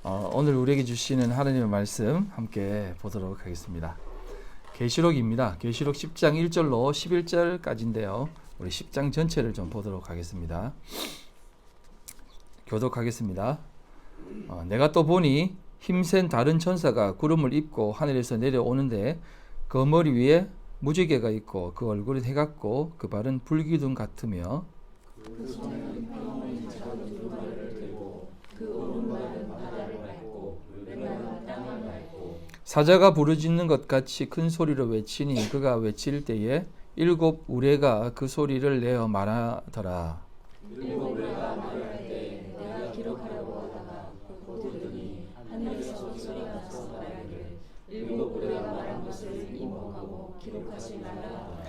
오늘 우리에게 주시는 하나님의 말씀 함께 보도록 하겠습니다. 계시록입니다. 계시록 10장 1절로 11절까지인데요. 우리 10장 전체를 좀 보도록 하겠습니다. 교독하겠습니다. 내가 또 보니 힘센 다른 천사가 구름을 입고 하늘에서 내려오는데 그 머리 위에 무지개가 있고 그 얼굴이 해 같고 그 발은 불기둥 같으며 그 손에는 평온히 작은 두루마리를 들고 그 오른발은 바다를 밟고 왼발은 땅을 밟고 사자가 부르짖는 것 같이 큰 소리로 외치니 그가 외칠 때에 일곱 우레가 그 소리를 내어 말하더라. 일곱 우레가 말할 때 내가 기록하려고 하다가 곧 들으니 하늘에서 소리가 나서 말하기를 일곱 우레가 말한 것을 임목하고 기록하지 말라 하더라.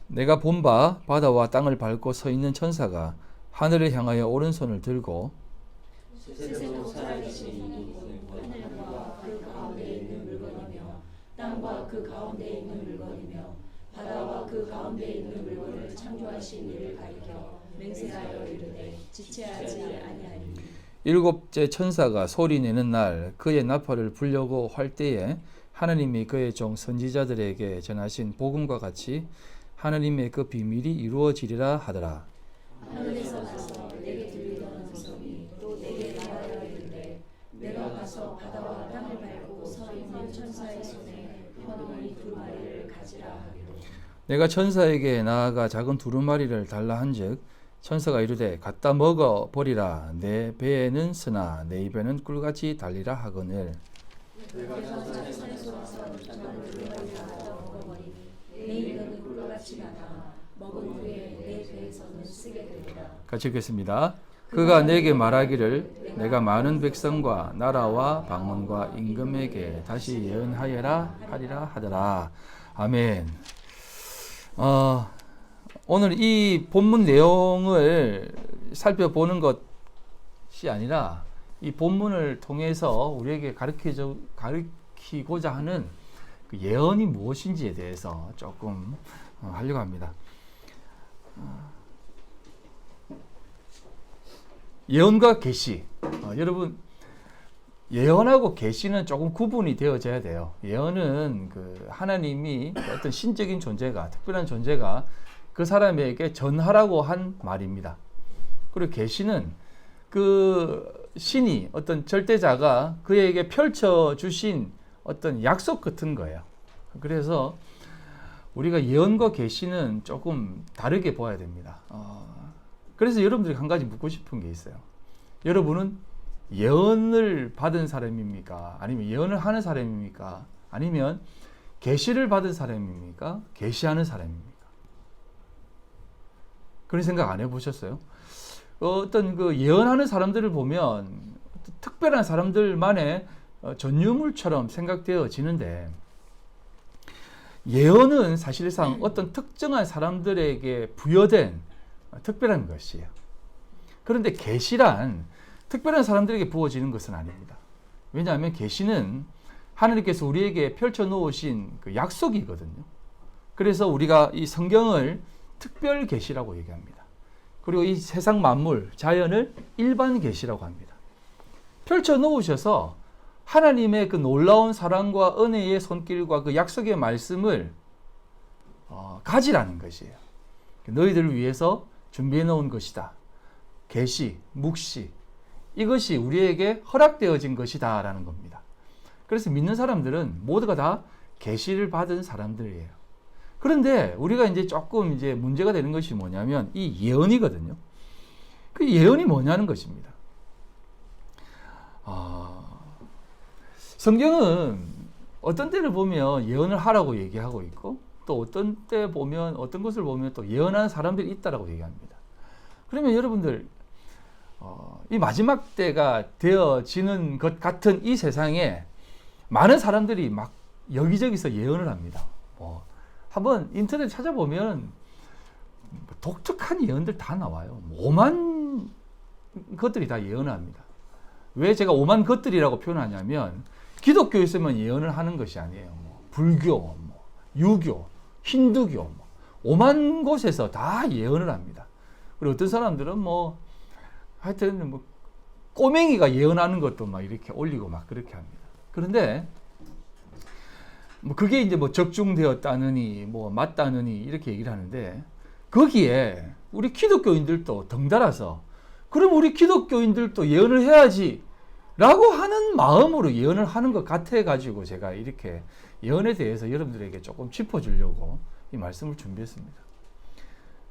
내가 본 바 바다와 땅을 밟고 서 있는 천사가 하늘을 향하여 오른손을 들고 세세로 살아계신 이는 하늘과 그 가운데 있는 물건이며 땅과 그 가운데 있는 물건이며 바다와 그 가운데 있는 물건을 창조하신 이를 가리켜 맹세하여 이르되 지체하지 아니하니 일곱째 천사가 소리내는 날 그의 나팔을 불려고 할 때에 하나님이 그의 종 선지자들에게 전하신 복음과 같이 하나님의 그 비밀이 이루어지리라 하더라. 하늘에서 나서 내게 들리던 음성이 또 내게 말하여 이르되 내가 가서 바다와 땅을 밟고 서 있는 천사의 손에 평온히 두루마리를 가지라 하기로. 내가 천사에게 나아가 작은 두루마리를 달라 한즉 천사가 이르되 갖다 먹어 버리라. 내 배에는 쓰나 내 입에는 꿀같이 달리라 하거늘. 내가 천사에서 와서 작은 두루마리를 갖다 먹어버리니 내 입에는 꿀같이 나다. 먹은 후에 내 배에서는 쓰게 되리라. 같이 읽겠습니다. 그가 내게 말하기를 내가 많은 백성과 나라와 방언과 임금에게 다시 예언하여라 하리라 하더라. 아멘. 오늘 이 본문 내용을 살펴보는 것이 아니라 이 본문을 통해서 우리에게 가르치고자 하는 그 예언이 무엇인지에 대해서 조금 하려고 합니다. 예언과 계시. 여러분, 예언하고 계시는 조금 구분이 되어져야 돼요. 예언은 그 하나님이 어떤 신적인 존재가, 특별한 존재가 그 사람에게 전하라고 한 말입니다. 그리고 계시는 그 신이, 어떤 절대자가 그에게 펼쳐주신 어떤 약속 같은 거예요. 그래서 우리가 예언과 계시는 조금 다르게 보아야 됩니다. 그래서 여러분들이 한 가지 묻고 싶은 게 있어요. 여러분은 예언을 받은 사람입니까? 아니면 예언을 하는 사람입니까? 아니면 계시를 받은 사람입니까? 계시하는 사람입니까? 그런 생각 안 해보셨어요? 어떤 그 예언하는 사람들을 보면 특별한 사람들만의 전유물처럼 생각되어지는데 예언은 사실상 어떤 특정한 사람들에게 부여된 특별한 것이에요. 그런데 계시란 특별한 사람들에게 부어지는 것은 아닙니다. 왜냐하면 계시는 하나님께서 우리에게 펼쳐 놓으신 그 약속이거든요. 그래서 우리가 이 성경을 특별 계시라고 얘기합니다. 그리고 이 세상 만물, 자연을 일반 계시라고 합니다. 펼쳐 놓으셔서 하나님의 그 놀라운 사랑과 은혜의 손길과 그 약속의 말씀을 가지라는 것이에요. 너희들을 위해서 준비해 놓은 것이다. 계시, 묵시, 이것이 우리에게 허락되어진 것이다 라는 겁니다. 그래서 믿는 사람들은 모두가 다 계시를 받은 사람들이에요. 그런데 우리가 이제 조금 이제 문제가 되는 것이 뭐냐면 이 예언이거든요. 그 예언이 뭐냐는 것입니다. 성경은 어떤 때를 보면 예언을 하라고 얘기하고 있고 또 어떤 때 보면 어떤 것을 보면 또 예언하는 사람들이 있다라고 얘기합니다. 그러면 여러분들 이 마지막 때가 되어지는 것 같은 이 세상에 많은 사람들이 막 여기저기서 예언을 합니다. 한번 인터넷 찾아보면 독특한 예언들 다 나와요. 오만 것들이 다 예언을 합니다. 왜 제가 오만 것들이라고 표현하냐면 기독교에서만 예언을 하는 것이 아니에요. 불교, 유교, 힌두교, 오만 곳에서 다 예언을 합니다. 그리고 어떤 사람들은 하여튼 꼬맹이가 예언하는 것도 막 이렇게 올리고 막 그렇게 합니다. 그런데 뭐 그게 이제 뭐 적중되었다느니 뭐 맞다느니 이렇게 얘기를 하는데, 거기에 우리 기독교인들도 덩달아서 그럼 우리 기독교인들도 예언을 해야지 라고 하는 마음으로 예언을 하는 것 같아 가지고 제가 이렇게 예언에 대해서 여러분들에게 조금 짚어주려고 이 말씀을 준비했습니다.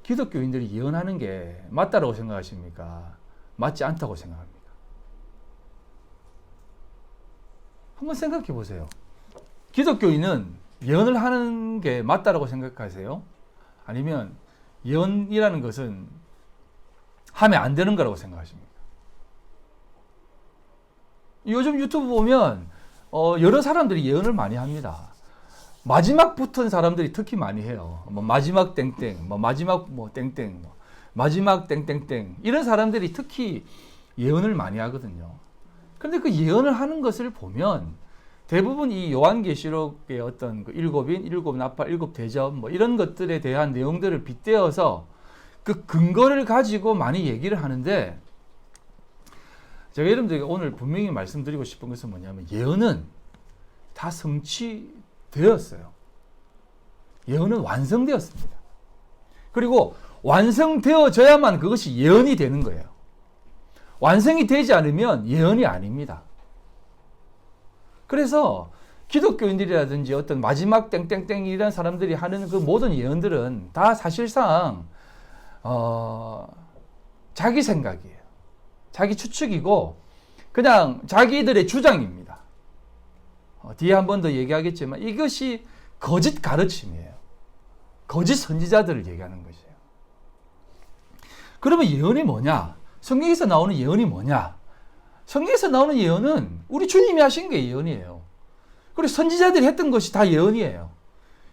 기독교인들이 예언하는 게 맞다라고 생각하십니까? 맞지 않다고 생각합니까? 한번 생각해 보세요. 기독교인은 예언을 하는 게 맞다라고 생각하세요? 아니면 예언이라는 것은 하면 안 되는 거라고 생각하십니까? 요즘 유튜브 보면 여러 사람들이 예언을 많이 합니다. 마지막 붙은 사람들이 특히 많이 해요. 뭐 마지막 땡땡, 뭐 마지막 뭐 땡땡, 뭐 마지막 땡땡땡, 이런 사람들이 특히 예언을 많이 하거든요. 그런데 그 예언을 하는 것을 보면 대부분 이 요한계시록의 어떤 그 일곱인, 일곱 나팔, 일곱 대접 뭐 이런 것들에 대한 내용들을 빗대어서 그 근거를 가지고 많이 얘기를 하는데, 제가 여러분들에게 오늘 분명히 말씀드리고 싶은 것은 뭐냐면, 예언은 다 성취되었어요. 예언은 완성되었습니다. 그리고 완성되어져야만 그것이 예언이 되는 거예요. 완성이 되지 않으면 예언이 아닙니다. 그래서 기독교인들이라든지 어떤 마지막 땡땡땡이라는 사람들이 하는 그 모든 예언들은 다 사실상 자기 생각이에요. 자기 추측이고 그냥 자기들의 주장입니다. 뒤에 한 번 더 얘기하겠지만 이것이 거짓 가르침이에요. 거짓 선지자들을 얘기하는 것이에요. 그러면 예언이 뭐냐? 성경에서 나오는 예언이 뭐냐? 성경에서 나오는 예언은 우리 주님이 하신 게 예언이에요. 그리고 선지자들이 했던 것이 다 예언이에요.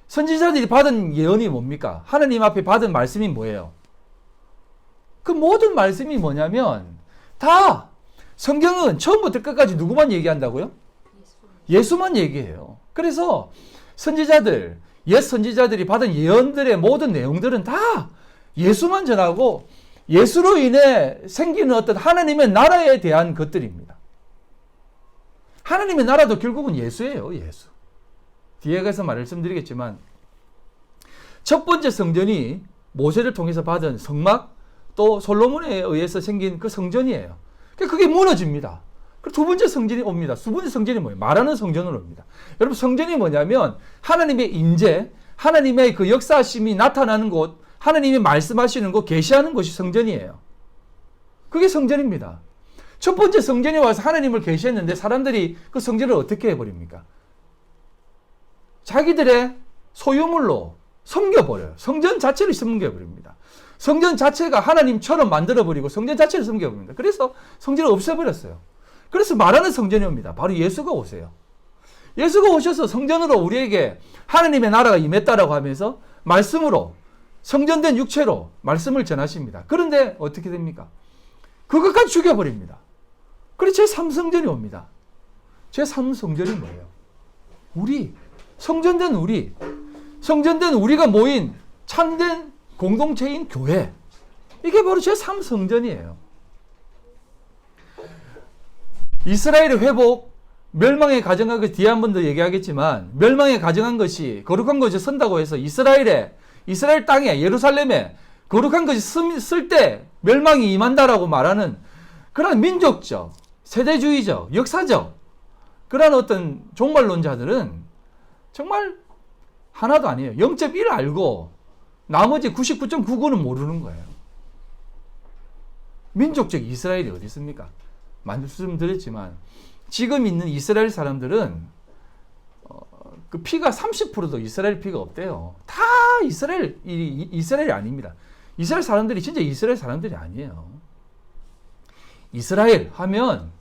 선지자들이 받은 예언이 뭡니까? 하나님 앞에 받은 말씀이 뭐예요? 그 모든 말씀이 뭐냐면 다 성경은 처음부터 끝까지 누구만 얘기한다고요? 예수만 얘기해요. 그래서 선지자들, 옛 선지자들이 받은 예언들의 모든 내용들은 다 예수만 전하고 예수로 인해 생기는 어떤 하나님의 나라에 대한 것들입니다. 하나님의 나라도 결국은 예수예요. 예수. 뒤에 가서 말씀드리겠지만 첫 번째 성전이 모세를 통해서 받은 성막, 또 솔로몬에 의해서 생긴 그 성전이에요. 그게 무너집니다. 두 번째 성전이 옵니다. 두 번째 성전이 뭐예요? 말하는 성전으로 옵니다. 여러분, 성전이 뭐냐면 하나님의 임재, 하나님의 그 역사심이 나타나는 곳, 하나님이 말씀하시는 곳, 계시하는 곳이 성전이에요. 그게 성전입니다. 첫 번째 성전에 와서 하나님을 계시했는데 사람들이 그 성전을 어떻게 해버립니까? 자기들의 소유물로 섬겨버려요. 성전 자체를 섬겨버립니다. 성전 자체가 하나님처럼 만들어버리고 성전 자체를 섬겨버립니다. 그래서 성전을 없애버렸어요. 그래서 말하는 성전이 옵니다. 바로 예수가 오세요. 예수가 오셔서 성전으로 우리에게 하나님의 나라가 임했다라고 하면서 말씀으로 성전된 육체로 말씀을 전하십니다. 그런데 어떻게 됩니까? 그것까지 죽여버립니다. 그래서 제3성전이 옵니다. 제3성전이 뭐예요? 우리, 성전된 우리, 성전된 우리가 모인 참된 공동체인 교회. 이게 바로 제3성전이에요. 이스라엘의 회복, 멸망에 가정한 것 뒤에 한 번 더 얘기하겠지만, 멸망에 가정한 것이 거룩한 것이 선다고 해서 이스라엘 땅에, 예루살렘에 거룩한 것이 쓸 때 멸망이 임한다라고 말하는 그런 민족적, 세대주의적, 역사적 그런 어떤 종말론자들은 정말 하나도 아니에요. 0.1 알고 나머지 99.99는 모르는 거예요. 민족적 이스라엘이 어디 있습니까? 말씀드렸지만 지금 있는 이스라엘 사람들은 그 피가 30%도 이스라엘 피가 없대요. 다 이스라엘이 아닙니다. 이스라엘 사람들이 진짜 이스라엘 사람들이 아니에요. 이스라엘 하면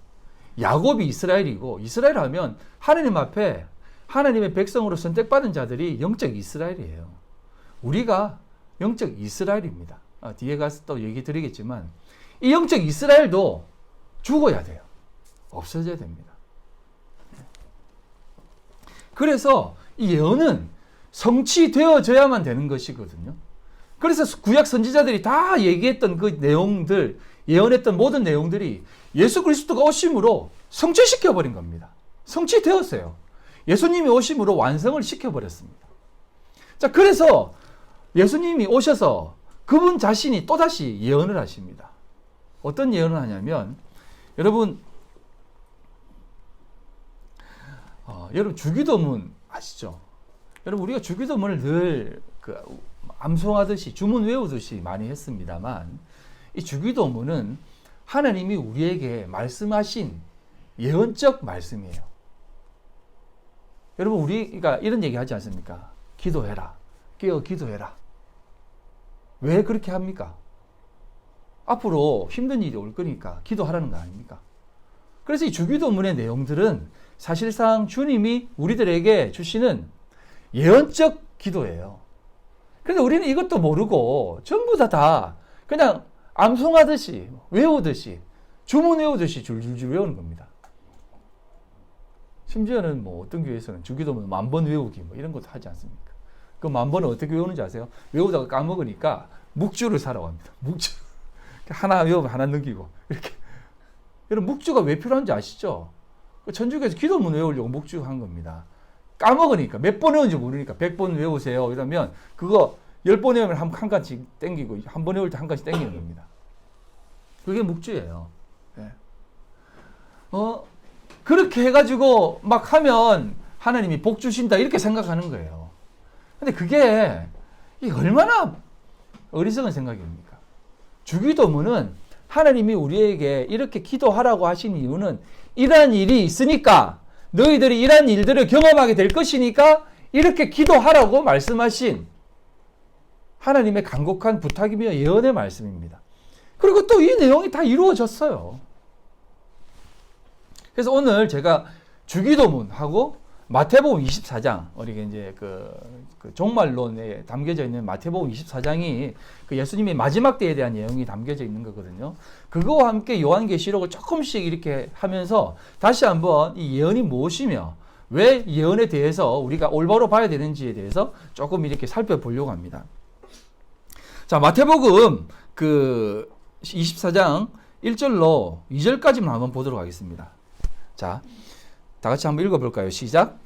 야곱이 이스라엘이고, 이스라엘 하면 하나님 앞에 하나님의 백성으로 선택받은 자들이 영적 이스라엘이에요. 우리가 영적 이스라엘입니다. 뒤에 가서 또 얘기 드리겠지만 이 영적 이스라엘도 죽어야 돼요. 없어져야 됩니다. 그래서 이 예언은 성취되어져야만 되는 것이거든요. 그래서 구약 선지자들이 다 얘기했던 그 내용들, 예언했던 모든 내용들이 예수 그리스도가 오심으로 성취시켜버린 겁니다. 성취되었어요. 예수님이 오심으로 완성을 시켜버렸습니다. 자, 그래서 예수님이 오셔서 그분 자신이 또다시 예언을 하십니다. 어떤 예언을 하냐면, 여러분 주기도문 아시죠? 여러분, 우리가 주기도문을 늘 암송하듯이 주문 외우듯이 많이 했습니다만, 이 주기도문은 하나님이 우리에게 말씀하신 예언적 말씀이에요. 여러분, 우리가 이런 얘기 하지 않습니까? 기도해라. 깨어 기도해라. 왜 그렇게 합니까? 앞으로 힘든 일이 올 거니까 기도하라는 거 아닙니까? 그래서 이 주기도문의 내용들은 사실상 주님이 우리들에게 주시는 예언적 기도예요. 그런데 우리는 이것도 모르고 전부 다 그냥 암송하듯이 외우듯이 주문 외우듯이 줄줄줄 외우는 겁니다. 심지어는 뭐 어떤 교회에서는 주기도문 10,000번 외우기 뭐 이런 것도 하지 않습니까? 그 10,000번은 어떻게 외우는지 아세요? 외우다가 까먹으니까 묵주를 사라고 합니다. 묵주. 하나 외우면 하나 넘기고 이렇게. 여러분, 묵주가 왜 필요한지 아시죠? 천주교에서 기도문 외우려고 묵주 한 겁니다. 까먹으니까 몇 번 외우는지 모르니까 100번 외우세요 이러면 그거 10번 외우면 한 칸씩 땡기고 한 번 외울 때 한 칸씩 땡기는 겁니다. 그게 묵주예요. 네. 그렇게 해가지고 막 하면 하나님이 복 주신다 이렇게 생각하는 거예요. 근데 그게 얼마나 어리석은 생각입니까? 주기도문은 하나님이 우리에게 이렇게 기도하라고 하신 이유는 이러한 일이 있으니까, 너희들이 이러한 일들을 경험하게 될 것이니까 이렇게 기도하라고 말씀하신 하나님의 간곡한 부탁이며 예언의 말씀입니다. 그리고 또 이 내용이 다 이루어졌어요. 그래서 오늘 제가 주기도문하고 마태복음 24장, 우리가 이제 그 종말론에 담겨져 있는 마태복음 24장이 그 예수님의 마지막 때에 대한 내용이 담겨져 있는 거거든요. 그거와 함께 요한계시록을 조금씩 이렇게 하면서 다시 한번 이 예언이 무엇이며 왜 예언에 대해서 우리가 올바로 봐야 되는지에 대해서 조금 이렇게 살펴보려고 합니다. 자, 마태복음 24장 1절로 2절까지만 한번 보도록 하겠습니다. 자, 다 같이 한번 읽어볼까요? 시작.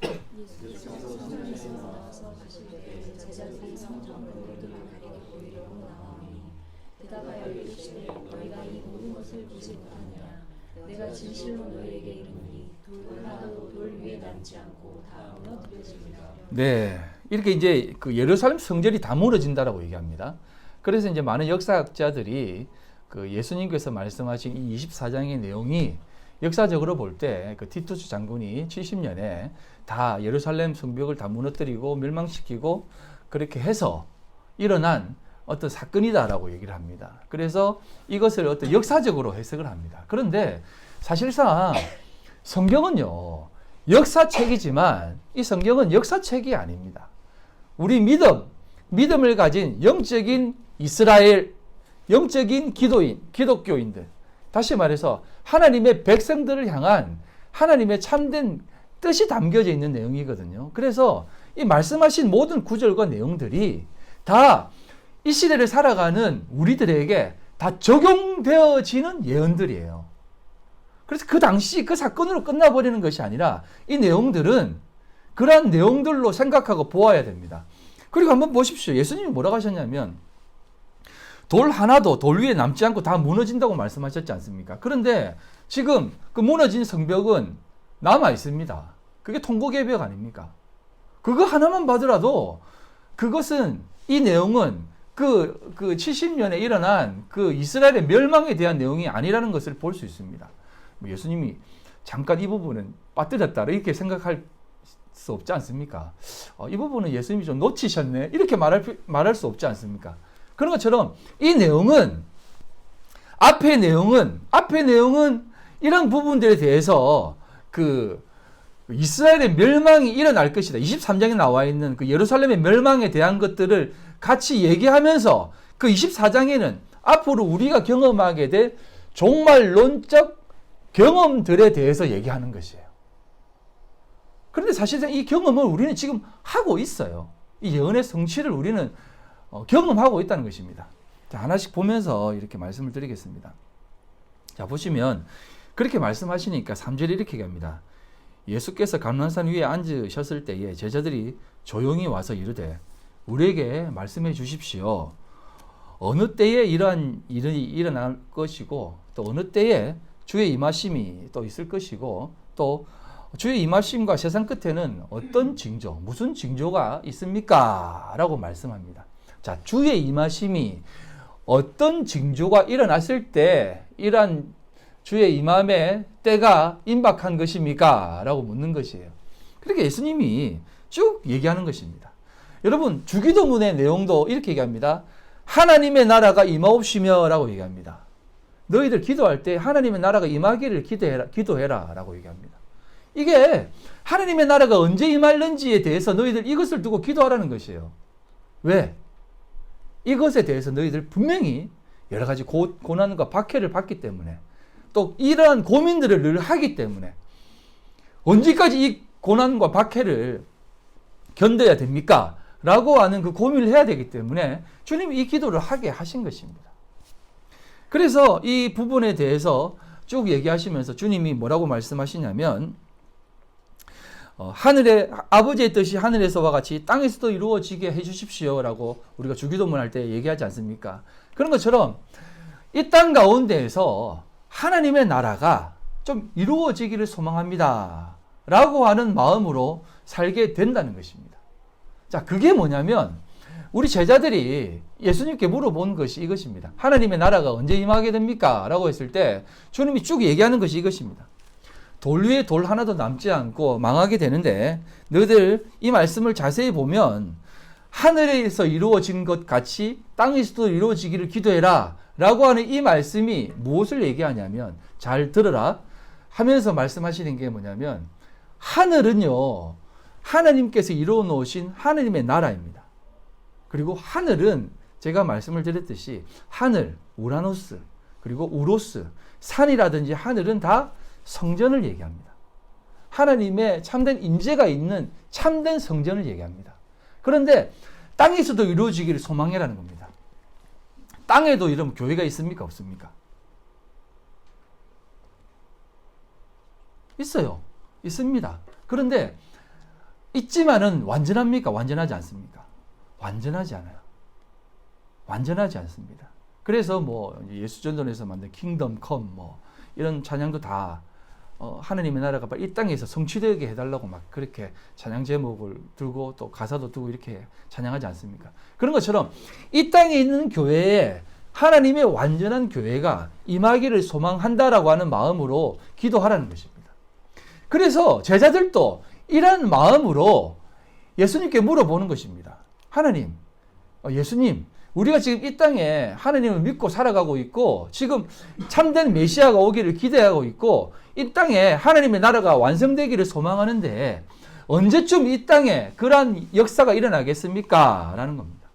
내가 진실로 너희에게 이르노니 돌 하나도 돌 위에 남지 않고 다 무너뜨려지리라. 네, 이렇게 이제 그 예루살렘 성전이 다 무너진다라고 얘기합니다. 그래서 이제 많은 역사학자들이 그 예수님께서 말씀하신 이 24장의 내용이 역사적으로 볼 때 그 티투스 장군이 70년에 다 예루살렘 성벽을 다 무너뜨리고 멸망시키고 그렇게 해서 일어난 어떤 사건이다라고 얘기를 합니다. 그래서 이것을 어떤 역사적으로 해석을 합니다. 그런데 사실상 성경은요, 역사책이지만 이 성경은 역사책이 아닙니다. 우리 믿음을 가진 영적인 이스라엘, 영적인 기독교인들, 다시 말해서 하나님의 백성들을 향한 하나님의 참된 뜻이 담겨져 있는 내용이거든요. 그래서 이 말씀하신 모든 구절과 내용들이 다 이 시대를 살아가는 우리들에게 다 적용되어지는 예언들이에요. 그래서 그 당시 그 사건으로 끝나버리는 것이 아니라 이 내용들은 그러한 내용들로 생각하고 보아야 됩니다. 그리고 한번 보십시오. 예수님이 뭐라고 하셨냐면 돌 하나도 돌 위에 남지 않고 다 무너진다고 말씀하셨지 않습니까? 그런데 지금 그 무너진 성벽은 남아 있습니다. 그게 통곡의 벽 아닙니까? 그거 하나만 봐더라도 그것은, 이 내용은 그 70년에 일어난 그 이스라엘의 멸망에 대한 내용이 아니라는 것을 볼 수 있습니다. 예수님이 잠깐 이 부분은 빠뜨렸다 이렇게 생각할 수 없지 않습니까? 이 부분은 예수님이 좀 놓치셨네 이렇게 말할 수 없지 않습니까? 그런 것처럼 이 내용은 앞의 내용은 이런 부분들에 대해서 그 이스라엘의 멸망이 일어날 것이다. 23장에 나와 있는 그 예루살렘의 멸망에 대한 것들을 같이 얘기하면서 그 24장에는 앞으로 우리가 경험하게 될 종말론적 경험들에 대해서 얘기하는 것이에요. 그런데 사실상 이 경험을 우리는 지금 하고 있어요. 이 예언의 성취를 우리는 경험하고 있다는 것입니다. 자, 하나씩 보면서 이렇게 말씀을 드리겠습니다. 자, 보시면 그렇게 말씀하시니까 3절에 이렇게 얘기합니다. 예수께서 감람산 위에 앉으셨을 때에 제자들이 조용히 와서 이르되 우리에게 말씀해 주십시오. 어느 때에 이러한 일이 일어날 것이고 또 어느 때에 주의 임하심이 또 있을 것이고 또 주의 임하심과 세상 끝에는 어떤 징조, 무슨 징조가 있습니까? 라고 말씀합니다. 자, 주의 임하심이 어떤 징조가 일어났을 때 이러한 주의 임함의 때가 임박한 것입니까? 라고 묻는 것이에요. 그렇게 예수님이 쭉 얘기하는 것입니다. 여러분, 주기도문의 내용도 이렇게 얘기합니다. 하나님의 나라가 임하옵시며 라고 얘기합니다. 너희들 기도할 때 하나님의 나라가 임하기를 기도해라 라고 얘기합니다. 이게 하나님의 나라가 언제 임할는지에 대해서 너희들 이것을 두고 기도하라는 것이에요. 왜? 이것에 대해서 너희들 분명히 여러 가지 고난과 박해를 받기 때문에 또 이러한 고민들을 늘 하기 때문에 언제까지 이 고난과 박해를 견뎌야 됩니까? 라고 하는 그 고민을 해야 되기 때문에 주님이 이 기도를 하게 하신 것입니다. 그래서 이 부분에 대해서 쭉 얘기하시면서 주님이 뭐라고 말씀하시냐면 하늘의 아버지의 뜻이 하늘에서와 같이 땅에서도 이루어지게 해주십시오 라고 우리가 주기도문 할 때 얘기하지 않습니까? 그런 것처럼 이 땅 가운데에서 하나님의 나라가 좀 이루어지기를 소망합니다 라고 하는 마음으로 살게 된다는 것입니다. 자, 그게 뭐냐면 우리 제자들이 예수님께 물어본 것이 이것입니다. 하나님의 나라가 언제 임하게 됩니까? 라고 했을 때 주님이 쭉 얘기하는 것이 이것입니다. 돌 위에 돌 하나도 남지 않고 망하게 되는데 너희들 이 말씀을 자세히 보면 하늘에서 이루어진 것 같이 땅에서도 이루어지기를 기도해라 라고 하는 이 말씀이 무엇을 얘기하냐면 잘 들어라 하면서 말씀하시는 게 뭐냐면 하늘은요 하나님께서 이루어 놓으신 하나님의 나라입니다. 그리고 하늘은 제가 말씀을 드렸듯이 하늘, 우라노스, 그리고 우로스, 산이라든지 하늘은 다 성전을 얘기합니다. 하나님의 참된 임재가 있는 참된 성전을 얘기합니다. 그런데 땅에서도 이루어지기를 소망해라는 겁니다. 땅에도 이런 교회가 있습니까? 없습니까? 있어요. 있습니다. 그런데 있지만은 완전합니까? 완전하지 않습니까? 완전하지 않아요. 완전하지 않습니다. 그래서 뭐 예수전도에서 만든 킹덤 컴 뭐 이런 찬양도 다 하나님의 나라가 이 땅에서 성취되게 해달라고 막 그렇게 찬양 제목을 들고 또 가사도 두고 이렇게 찬양하지 않습니까? 그런 것처럼 이 땅에 있는 교회에 하나님의 완전한 교회가 임하기를 소망한다라고 하는 마음으로 기도하라는 것입니다. 그래서 제자들도 이런 마음으로 예수님께 물어보는 것입니다. 하나님, 예수님, 우리가 지금 이 땅에 하나님을 믿고 살아가고 있고 지금 참된 메시아가 오기를 기대하고 있고 이 땅에 하나님의 나라가 완성되기를 소망하는데 언제쯤 이 땅에 그러한 역사가 일어나겠습니까? 라는 겁니다.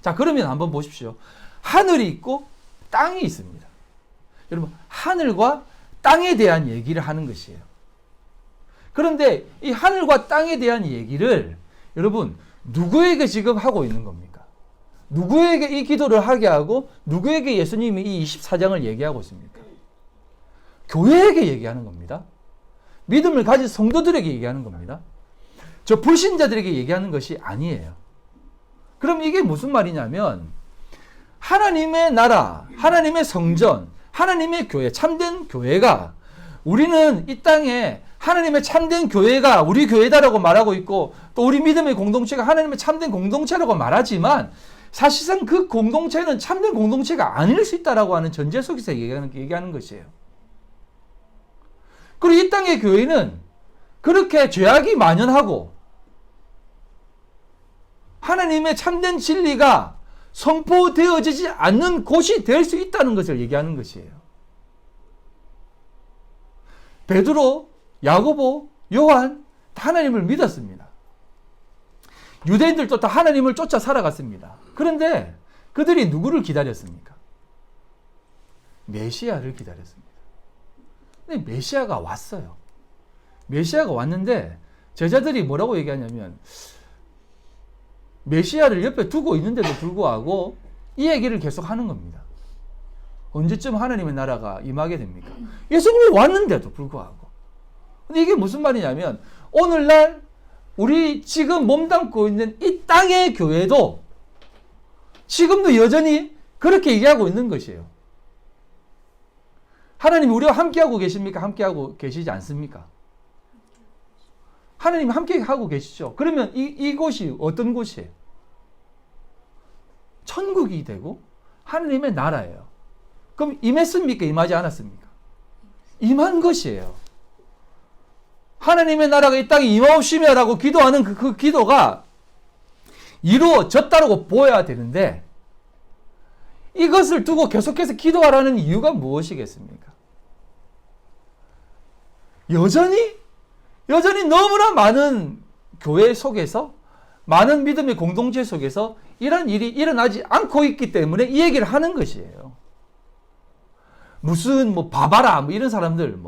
자, 그러면 한번 보십시오. 하늘이 있고 땅이 있습니다. 여러분, 하늘과 땅에 대한 얘기를 하는 것이에요. 그런데 이 하늘과 땅에 대한 얘기를 여러분 누구에게 지금 하고 있는 겁니까? 누구에게 이 기도를 하게 하고 누구에게 예수님이 이 24장을 얘기하고 있습니까? 교회에게 얘기하는 겁니다. 믿음을 가진 성도들에게 얘기하는 겁니다. 저 불신자들에게 얘기하는 것이 아니에요. 그럼 이게 무슨 말이냐면 하나님의 나라, 하나님의 성전, 하나님의 교회, 참된 교회가 우리는 이 땅에 하나님의 참된 교회가 우리 교회다라고 말하고 있고 또 우리 믿음의 공동체가 하나님의 참된 공동체라고 말하지만 사실상 그 공동체는 참된 공동체가 아닐 수 있다라고 하는 전제 속에서 얘기하는 것이에요. 그리고 이 땅의 교회는 그렇게 죄악이 만연하고 하나님의 참된 진리가 선포되어지지 않는 곳이 될 수 있다는 것을 얘기하는 것이에요. 베드로, 야고보, 요한 다 하나님을 믿었습니다. 유대인들도 다 하나님을 쫓아 살아갔습니다. 그런데 그들이 누구를 기다렸습니까? 메시아를 기다렸습니다. 근데 메시아가 왔어요. 메시아가 왔는데 제자들이 뭐라고 얘기하냐면 메시아를 옆에 두고 있는데도 불구하고 이 얘기를 계속 하는 겁니다. 언제쯤 하나님의 나라가 임하게 됩니까? 예수님이 왔는데도 불구하고. 근데 이게 무슨 말이냐면 오늘날 우리 지금 몸담고 있는 이 땅의 교회도 지금도 여전히 그렇게 얘기하고 있는 것이에요. 하나님 우리와 함께하고 계십니까? 함께하고 계시지 않습니까? 하나님 함께하고 계시죠. 그러면 이곳이 어떤 곳이에요? 천국이 되고 하나님의 나라예요. 그럼 임했습니까? 임하지 않았습니까? 임한 것이에요. 하나님의 나라가 이 땅에 임하옵시며라고 기도하는 그 기도가 이루어졌다고 보여야 되는데 이것을 두고 계속해서 기도하라는 이유가 무엇이겠습니까? 여전히 너무나 많은 교회 속에서 많은 믿음의 공동체 속에서 이런 일이 일어나지 않고 있기 때문에 이 얘기를 하는 것이에요. 무슨 봐봐라 이런 사람들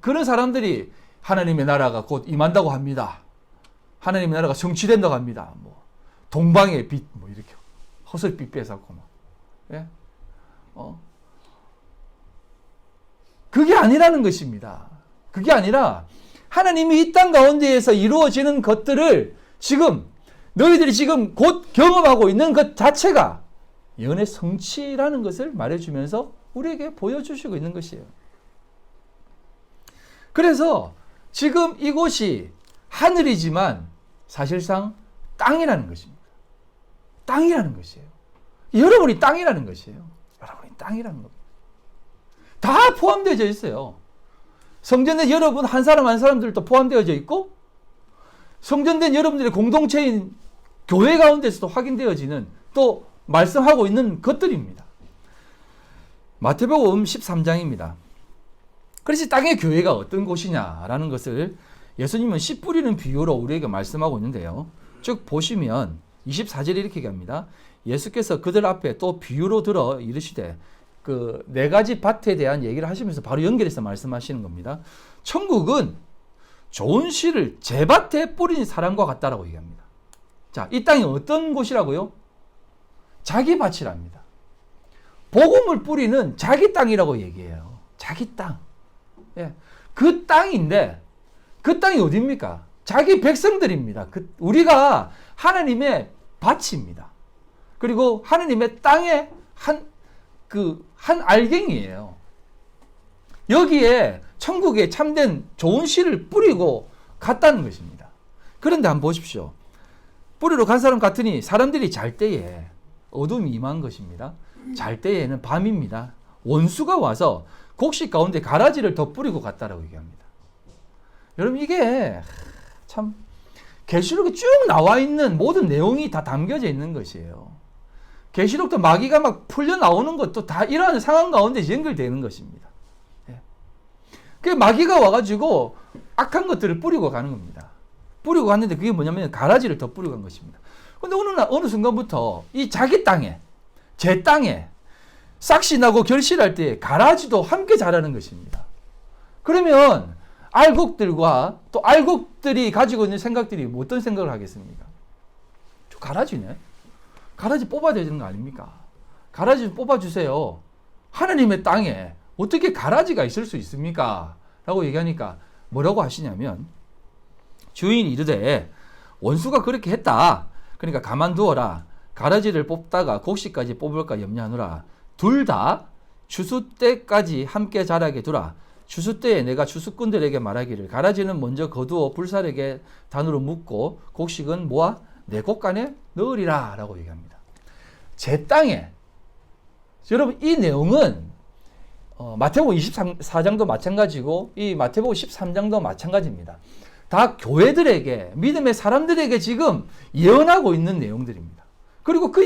그런 사람들이 하나님의 나라가 곧 임한다고 합니다. 하나님의 나라가 성취된다고 합니다. 동방의 빛 이렇게 허설빛 빼서고 예? 그게 아니라는 것입니다. 그게 아니라 하나님이 이 땅 가운데에서 이루어지는 것들을 지금 너희들이 지금 곧 경험하고 있는 것 자체가 연의 성취라는 것을 말해주면서 우리에게 보여주시고 있는 것이에요. 그래서 지금 이곳이 하늘이지만 사실상 땅이라는 것입니다. 땅이라는 것이에요. 여러분이 땅이라는 것이에요. 여러분이 땅이라는 겁니다. 다 포함되어 있어요. 성전된 여러분 한 사람 한 사람들도 포함되어져 있고 성전된 여러분들의 공동체인 교회 가운데서도 확인되어지는 또 말씀하고 있는 것들입니다. 마태복음 13장입니다. 그래서 땅의 교회가 어떤 곳이냐라는 것을 예수님은 씨 뿌리는 비유로 우리에게 말씀하고 있는데요. 쭉 보시면 24절에 이렇게 얘기합니다. 예수께서 그들 앞에 또 비유로 들어 이르시되 그 네 가지 밭에 대한 얘기를 하시면서 바로 연결해서 말씀하시는 겁니다. 천국은 좋은 씨를 제밭에 뿌린 사람과 같다라고 얘기합니다. 자, 이 땅이 어떤 곳이라고요? 자기 밭이랍니다. 복음을 뿌리는 자기 땅이라고 얘기해요. 자기 땅. 예. 그 땅인데 그 땅이 어디입니까? 자기 백성들입니다. 우리가 하나님의 밭입니다. 그리고 하나님의 땅의 한 알갱이에요. 여기에 천국에 참된 좋은 씨를 뿌리고 갔다는 것입니다. 그런데 한번 보십시오. 뿌리러 간 사람 같으니 사람들이 잘 때에 어둠이 임한 것입니다. 잘 때에는 밤입니다. 원수가 와서 곡식 가운데 가라지를 더 뿌리고 갔다라고 얘기합니다. 여러분 이게 참 계시록에 쭉 나와 있는 모든 내용이 다 담겨져 있는 것이에요. 계시록도 마귀가 막 풀려 나오는 것도 다 이러한 상황 가운데 연결되는 것입니다. 예. 그 마귀가 와가지고 악한 것들을 뿌리고 가는 겁니다. 뿌리고 갔는데 그게 뭐냐면 가라지를 더 뿌리고 간 것입니다. 근데 어느 순간부터 이 자기 땅에, 제 땅에 싹시 나고 결실할 때 가라지도 함께 자라는 것입니다. 그러면 알곡들과 또 알곡들이 가지고 있는 생각들이 어떤 생각을 하겠습니까? 저 가라지네. 가라지 뽑아야 되는 거 아닙니까? 가라지 좀 뽑아주세요. 하나님의 땅에 어떻게 가라지가 있을 수 있습니까? 라고 얘기하니까 뭐라고 하시냐면 주인이 이르되 원수가 그렇게 했다. 그러니까 가만두어라. 가라지를 뽑다가 곡식까지 뽑을까 염려하노라. 둘 다 추수 때까지 함께 자라게 두라. 추수 때에 내가 추수꾼들에게 말하기를 가라지는 먼저 거두어 불살에게 단으로 묶고 곡식은 모아 내 곳간에 넣으리라 라고 얘기합니다. 제 땅에 여러분 이 내용은 마태복음 24장도 마찬가지고 이 마태복음 13장도 마찬가지입니다. 다 교회들에게 믿음의 사람들에게 지금 예언하고 있는 내용들입니다. 그리고 그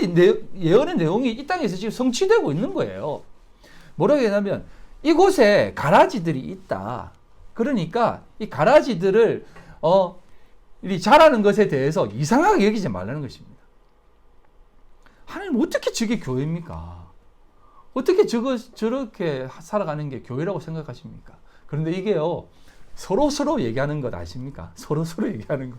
예언의 내용이 이 땅에서 지금 성취되고 있는 거예요. 뭐라고 얘기하냐면 이곳에 가라지들이 있다. 그러니까 이 가라지들을 이 자라는 것에 대해서 이상하게 여기지 말라는 것입니다. 하나님 어떻게 저게 교회입니까? 어떻게 저렇게 살아가는 게 교회라고 생각하십니까? 그런데 이게요 서로 얘기하는 것 아십니까? 서로 얘기하는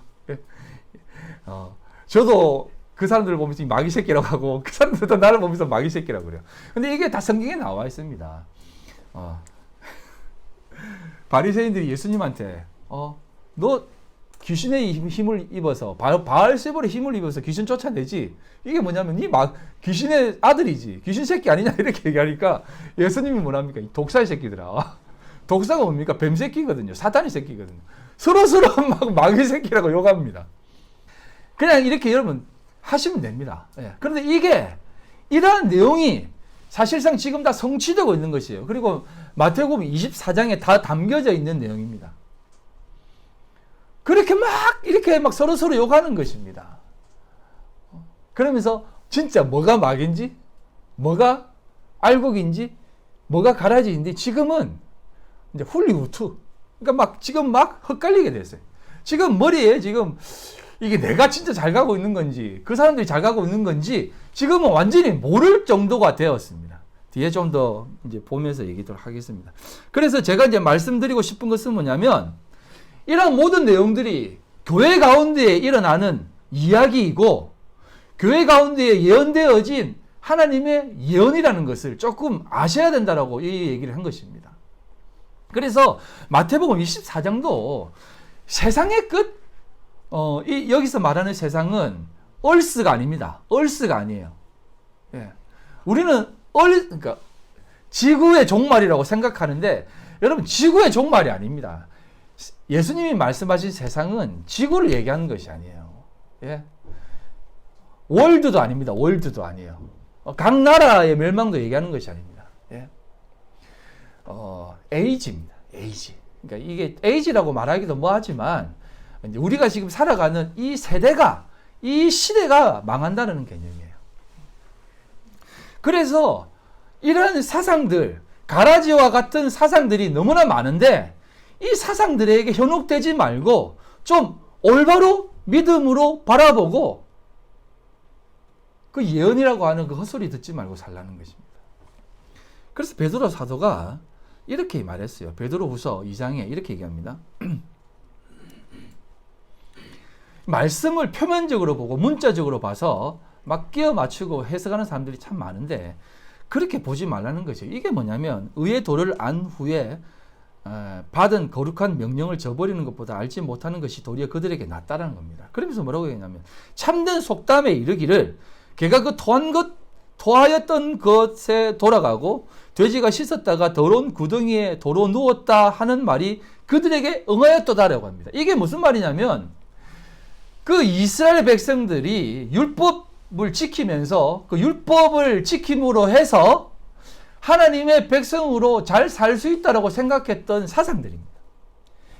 거. 저도 그 사람들을 보면서 이 마귀 새끼라고 하고 그 사람들도 나를 보면서 마귀 새끼라고 그래요. 근데 이게 다 성경에 나와 있습니다. 바리새인들이 예수님한테 너 귀신의 힘을 입어서 바알세불의 힘을 입어서 귀신 쫓아내지. 이게 뭐냐면 귀신의 아들이지. 귀신 새끼 아니냐 이렇게 얘기하니까 예수님이 뭐랍니까? 이 독사의 새끼들아. 독사가 뭡니까? 뱀 새끼거든요. 사탄의 새끼거든요. 서로 막 마귀 새끼라고 욕합니다. 그냥 이렇게 여러분 하시면 됩니다. 예. 그런데 이러한 내용이 사실상 지금 다 성취되고 있는 것이에요. 그리고 마태복음 24장에 다 담겨져 있는 내용입니다. 이렇게 막 서로 욕하는 것입니다. 그러면서 진짜 뭐가 마귀인지, 뭐가 알곡인지, 뭐가 가라지인지 지금은 이제 훌리우트. 그러니까 지금 헛갈리게 됐어요. 지금 머리에 이게 내가 진짜 잘 가고 있는 건지, 그 사람들이 잘 가고 있는 건지 지금은 완전히 모를 정도가 되었습니다. 뒤에 좀 더 이제 보면서 얘기하도록 하겠습니다. 그래서 제가 이제 말씀드리고 싶은 것은 뭐냐면, 이런 모든 내용들이 교회 가운데에 일어나는 이야기이고, 교회 가운데에 예언되어진 하나님의 예언이라는 것을 조금 아셔야 된다라고 이 얘기를 한 것입니다. 그래서 마태복음 24장도 세상의 끝, 여기서 말하는 세상은 얼스가 아닙니다. 얼스가 아니에요. 예. 우리는 그러니까 지구의 종말이라고 생각하는데, 여러분, 지구의 종말이 아닙니다. 예수님이 말씀하신 세상은 지구를 얘기하는 것이 아니에요. 예. 월드도 아닙니다. 월드도 아니에요. 각 나라의 멸망도 얘기하는 것이 아닙니다. 예. 에이지입니다. 에이지. 그러니까 이게 에이지라고 말하기도 뭐하지만, 우리가 지금 살아가는 이 세대가, 이 시대가 망한다는 개념이에요. 그래서 이런 사상들, 가라지와 같은 사상들이 너무나 많은데, 이 사상들에게 현혹되지 말고 좀 올바로 믿음으로 바라보고 그 예언이라고 하는 그 헛소리 듣지 말고 살라는 것입니다. 그래서 베드로 사도가 이렇게 말했어요. 베드로후서 2장에 이렇게 얘기합니다. 말씀을 표면적으로 보고 문자적으로 봐서 막 끼워 맞추고 해석하는 사람들이 참 많은데, 그렇게 보지 말라는 거죠. 이게 뭐냐면 의의 도를 안 후에 받은 거룩한 명령을 저버리는 것보다 알지 못하는 것이 도리어 그들에게 낫다라는 겁니다. 그러면서 뭐라고 했냐면, 참된 속담에 이르기를 걔가 그 토하였던 것에 돌아가고 돼지가 씻었다가 더러운 구덩이에 도로 누웠다 하는 말이 그들에게 응하였도다라고 합니다. 이게 무슨 말이냐면, 그 이스라엘 백성들이 율법을 지키면서 그 율법을 지킴으로 해서 하나님의 백성으로 잘 살 수 있다라고 생각했던 사상들입니다.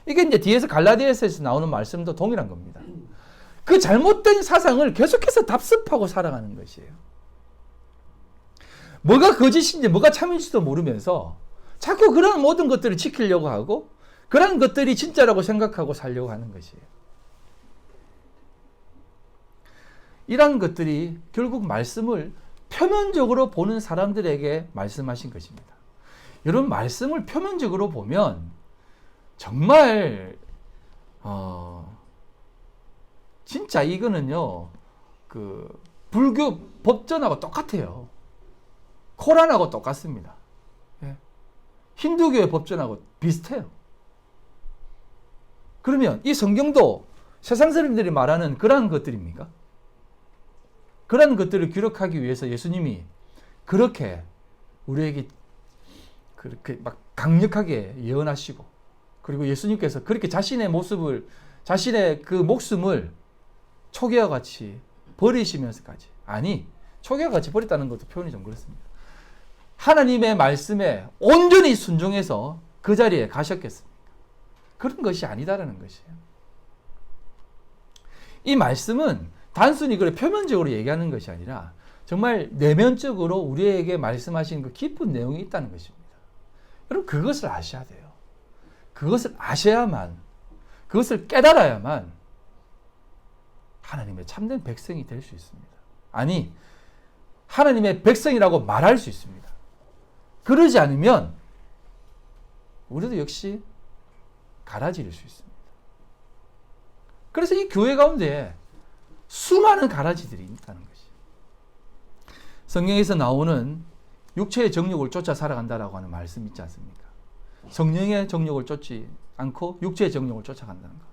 이게 이제 뒤에서 갈라디아서에서 나오는 말씀도 동일한 겁니다. 그 잘못된 사상을 계속해서 답습하고 살아가는 것이에요. 뭐가 거짓인지 뭐가 참인지도 모르면서 자꾸 그런 모든 것들을 지키려고 하고, 그런 것들이 진짜라고 생각하고 살려고 하는 것이에요. 이런 것들이 결국 말씀을 표면적으로 보는 사람들에게 말씀하신 것입니다. 여러분, 말씀을 표면적으로 보면 정말 진짜 이거는요, 그 불교 법전하고 똑같아요. 코란하고 똑같습니다. 예. 힌두교의 법전하고 비슷해요. 그러면 이 성경도 세상 사람들이 말하는 그러한 것들입니까? 그런 것들을 기록하기 위해서 예수님이 그렇게 우리에게 그렇게 막 강력하게 예언하시고, 그리고 예수님께서 그렇게 자신의 모습을, 자신의 그 목숨을 초기와 같이 버리시면서까지, 아니, 초기와 같이 버렸다는 것도 표현이 좀 그렇습니다. 하나님의 말씀에 온전히 순종해서 그 자리에 가셨겠습니까? 그런 것이 아니다라는 것이에요. 이 말씀은 단순히 그래 표면적으로 얘기하는 것이 아니라 정말 내면적으로 우리에게 말씀하신 그 깊은 내용이 있다는 것입니다. 여러분, 그것을 아셔야 돼요. 그것을 아셔야만, 그것을 깨달아야만 하나님의 참된 백성이 될 수 있습니다. 아니, 하나님의 백성이라고 말할 수 있습니다. 그러지 않으면 우리도 역시 가라지릴 수 있습니다. 그래서 이 교회 가운데 수많은 가라지들이 있다는 것이. 성경에서 나오는 육체의 정욕을 쫓아 살아간다라고 하는 말씀 있지 않습니까? 성령의 정욕을 쫓지 않고 육체의 정욕을 쫓아간다는 것.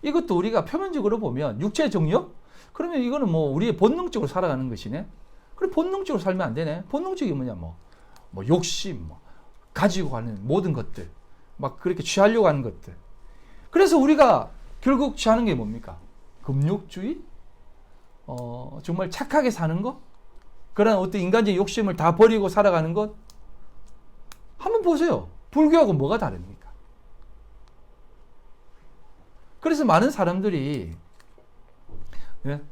이것도 우리가 표면적으로 보면 육체의 정욕? 그러면 이거는 뭐 우리의 본능적으로 살아가는 것이네. 그래 본능적으로 살면 안 되네. 본능적이 뭐냐 뭐 욕심, 가지고 가는 모든 것들, 막 그렇게 취하려고 하는 것들. 그래서 우리가 결국 취하는 게 뭡니까? 금욕주의? 정말 착하게 사는 것? 그런 어떤 인간적인 욕심을 다 버리고 살아가는 것? 한번 보세요. 불교하고 뭐가 다릅니까? 그래서 많은 사람들이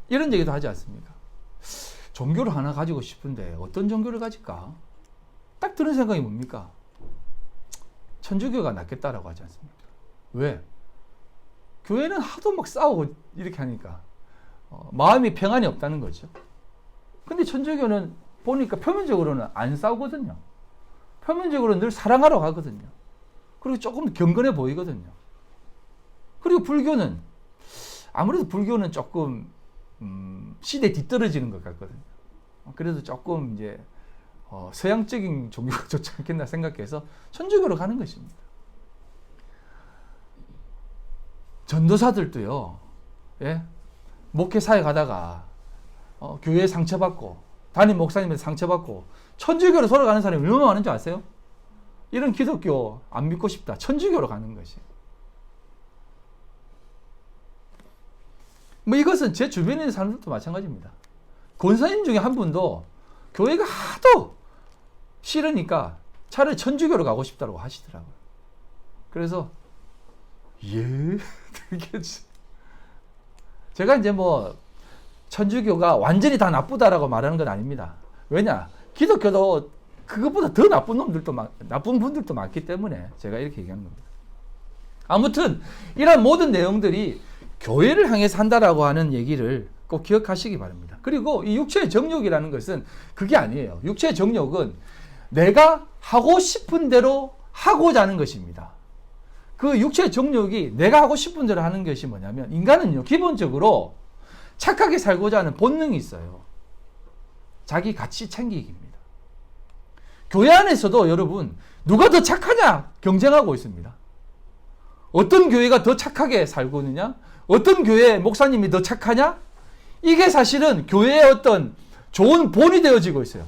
이런 얘기도 하지 않습니까? 종교를 하나 가지고 싶은데 어떤 종교를 가질까? 딱 드는 생각이 뭡니까? 천주교가 낫겠다라고 하지 않습니까? 왜? 교회는 하도 막 싸우고 이렇게 하니까 마음이 평안이 없다는 거죠. 근데 천주교는 보니까 표면적으로는 안 싸우거든요. 표면적으로는 늘 사랑하러 가거든요. 그리고 조금 경건해 보이거든요. 그리고 불교는 아무래도 불교는 조금 시대에 뒤떨어지는 것 같거든요. 그래서 조금 이제 서양적인 종교가 좋지 않겠나 생각해서 천주교로 가는 것입니다. 전도사들도요, 예? 목회사에 가다가 교회에 상처받고 담임 목사님한테 상처받고 천주교로 돌아가는 사람이 얼마나 많은 줄 아세요? 이런 기독교 안 믿고 싶다. 천주교로 가는 것이. 뭐 이것은 제 주변에 있는 사람들도 마찬가지입니다. 권사님 중에 한 분도 교회가 하도 싫으니까 차라리 천주교로 가고 싶다고 하시더라고요. 그래서 제가 이제 뭐 천주교가 완전히 다 나쁘다라고 말하는 건 아닙니다. 왜냐? 기독교도 그것보다 더 나쁜 분들도 많기 때문에 제가 이렇게 얘기하는 겁니다. 아무튼 이런 모든 내용들이 교회를 향해서 한다라고 하는 얘기를 꼭 기억하시기 바랍니다. 그리고 이 육체의 정욕이라는 것은 그게 아니에요. 육체의 정욕은 내가 하고 싶은 대로 하고자 하는 것입니다. 그 육체의 정욕이 내가 하고 싶은 대로 하는 것이 뭐냐면 인간은요, 기본적으로 착하게 살고자 하는 본능이 있어요. 자기 가치 챙기기입니다. 교회 안에서도 여러분 누가 더 착하냐 경쟁하고 있습니다. 어떤 교회가 더 착하게 살고 있느냐, 어떤 교회 목사님이 더 착하냐, 이게 사실은 교회의 어떤 좋은 본이 되어지고 있어요.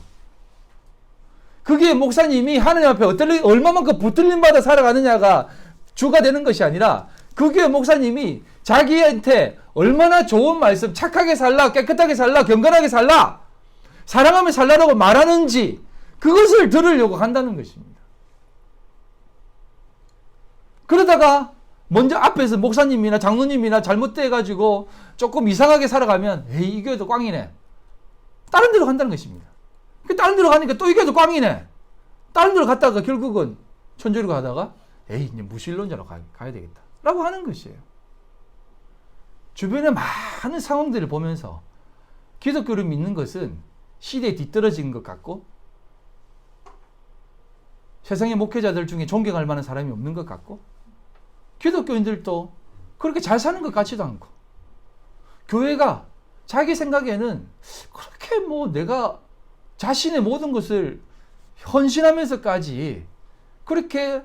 그게 목사님이 하나님 앞에 얼마만큼 붙들림받아 살아가느냐가 주가 되는 것이 아니라 그 교회 목사님이 자기한테 얼마나 좋은 말씀, 착하게 살라, 깨끗하게 살라, 경건하게 살라, 사랑하며 살라라고 말하는지 그것을 들으려고 한다는 것입니다. 그러다가 먼저 앞에서 목사님이나 장로님이나 잘못돼가지고 조금 이상하게 살아가면 에이 이 교회도 꽝이네. 다른 데로 간다는 것입니다. 다른 데로 가니까 또 이 교회도 꽝이네. 다른 데로 갔다가 결국은 천주교로 가다가 에이 이제 무신론자로 가야 되겠다 라고 하는 것이에요. 주변의 많은 상황들을 보면서 기독교를 믿는 것은 시대에 뒤떨어진 것 같고 세상의 목회자들 중에 존경할 만한 사람이 없는 것 같고 기독교인들도 그렇게 잘 사는 것 같지도 않고 교회가 자기 생각에는 그렇게 뭐 내가 자신의 모든 것을 헌신하면서까지 그렇게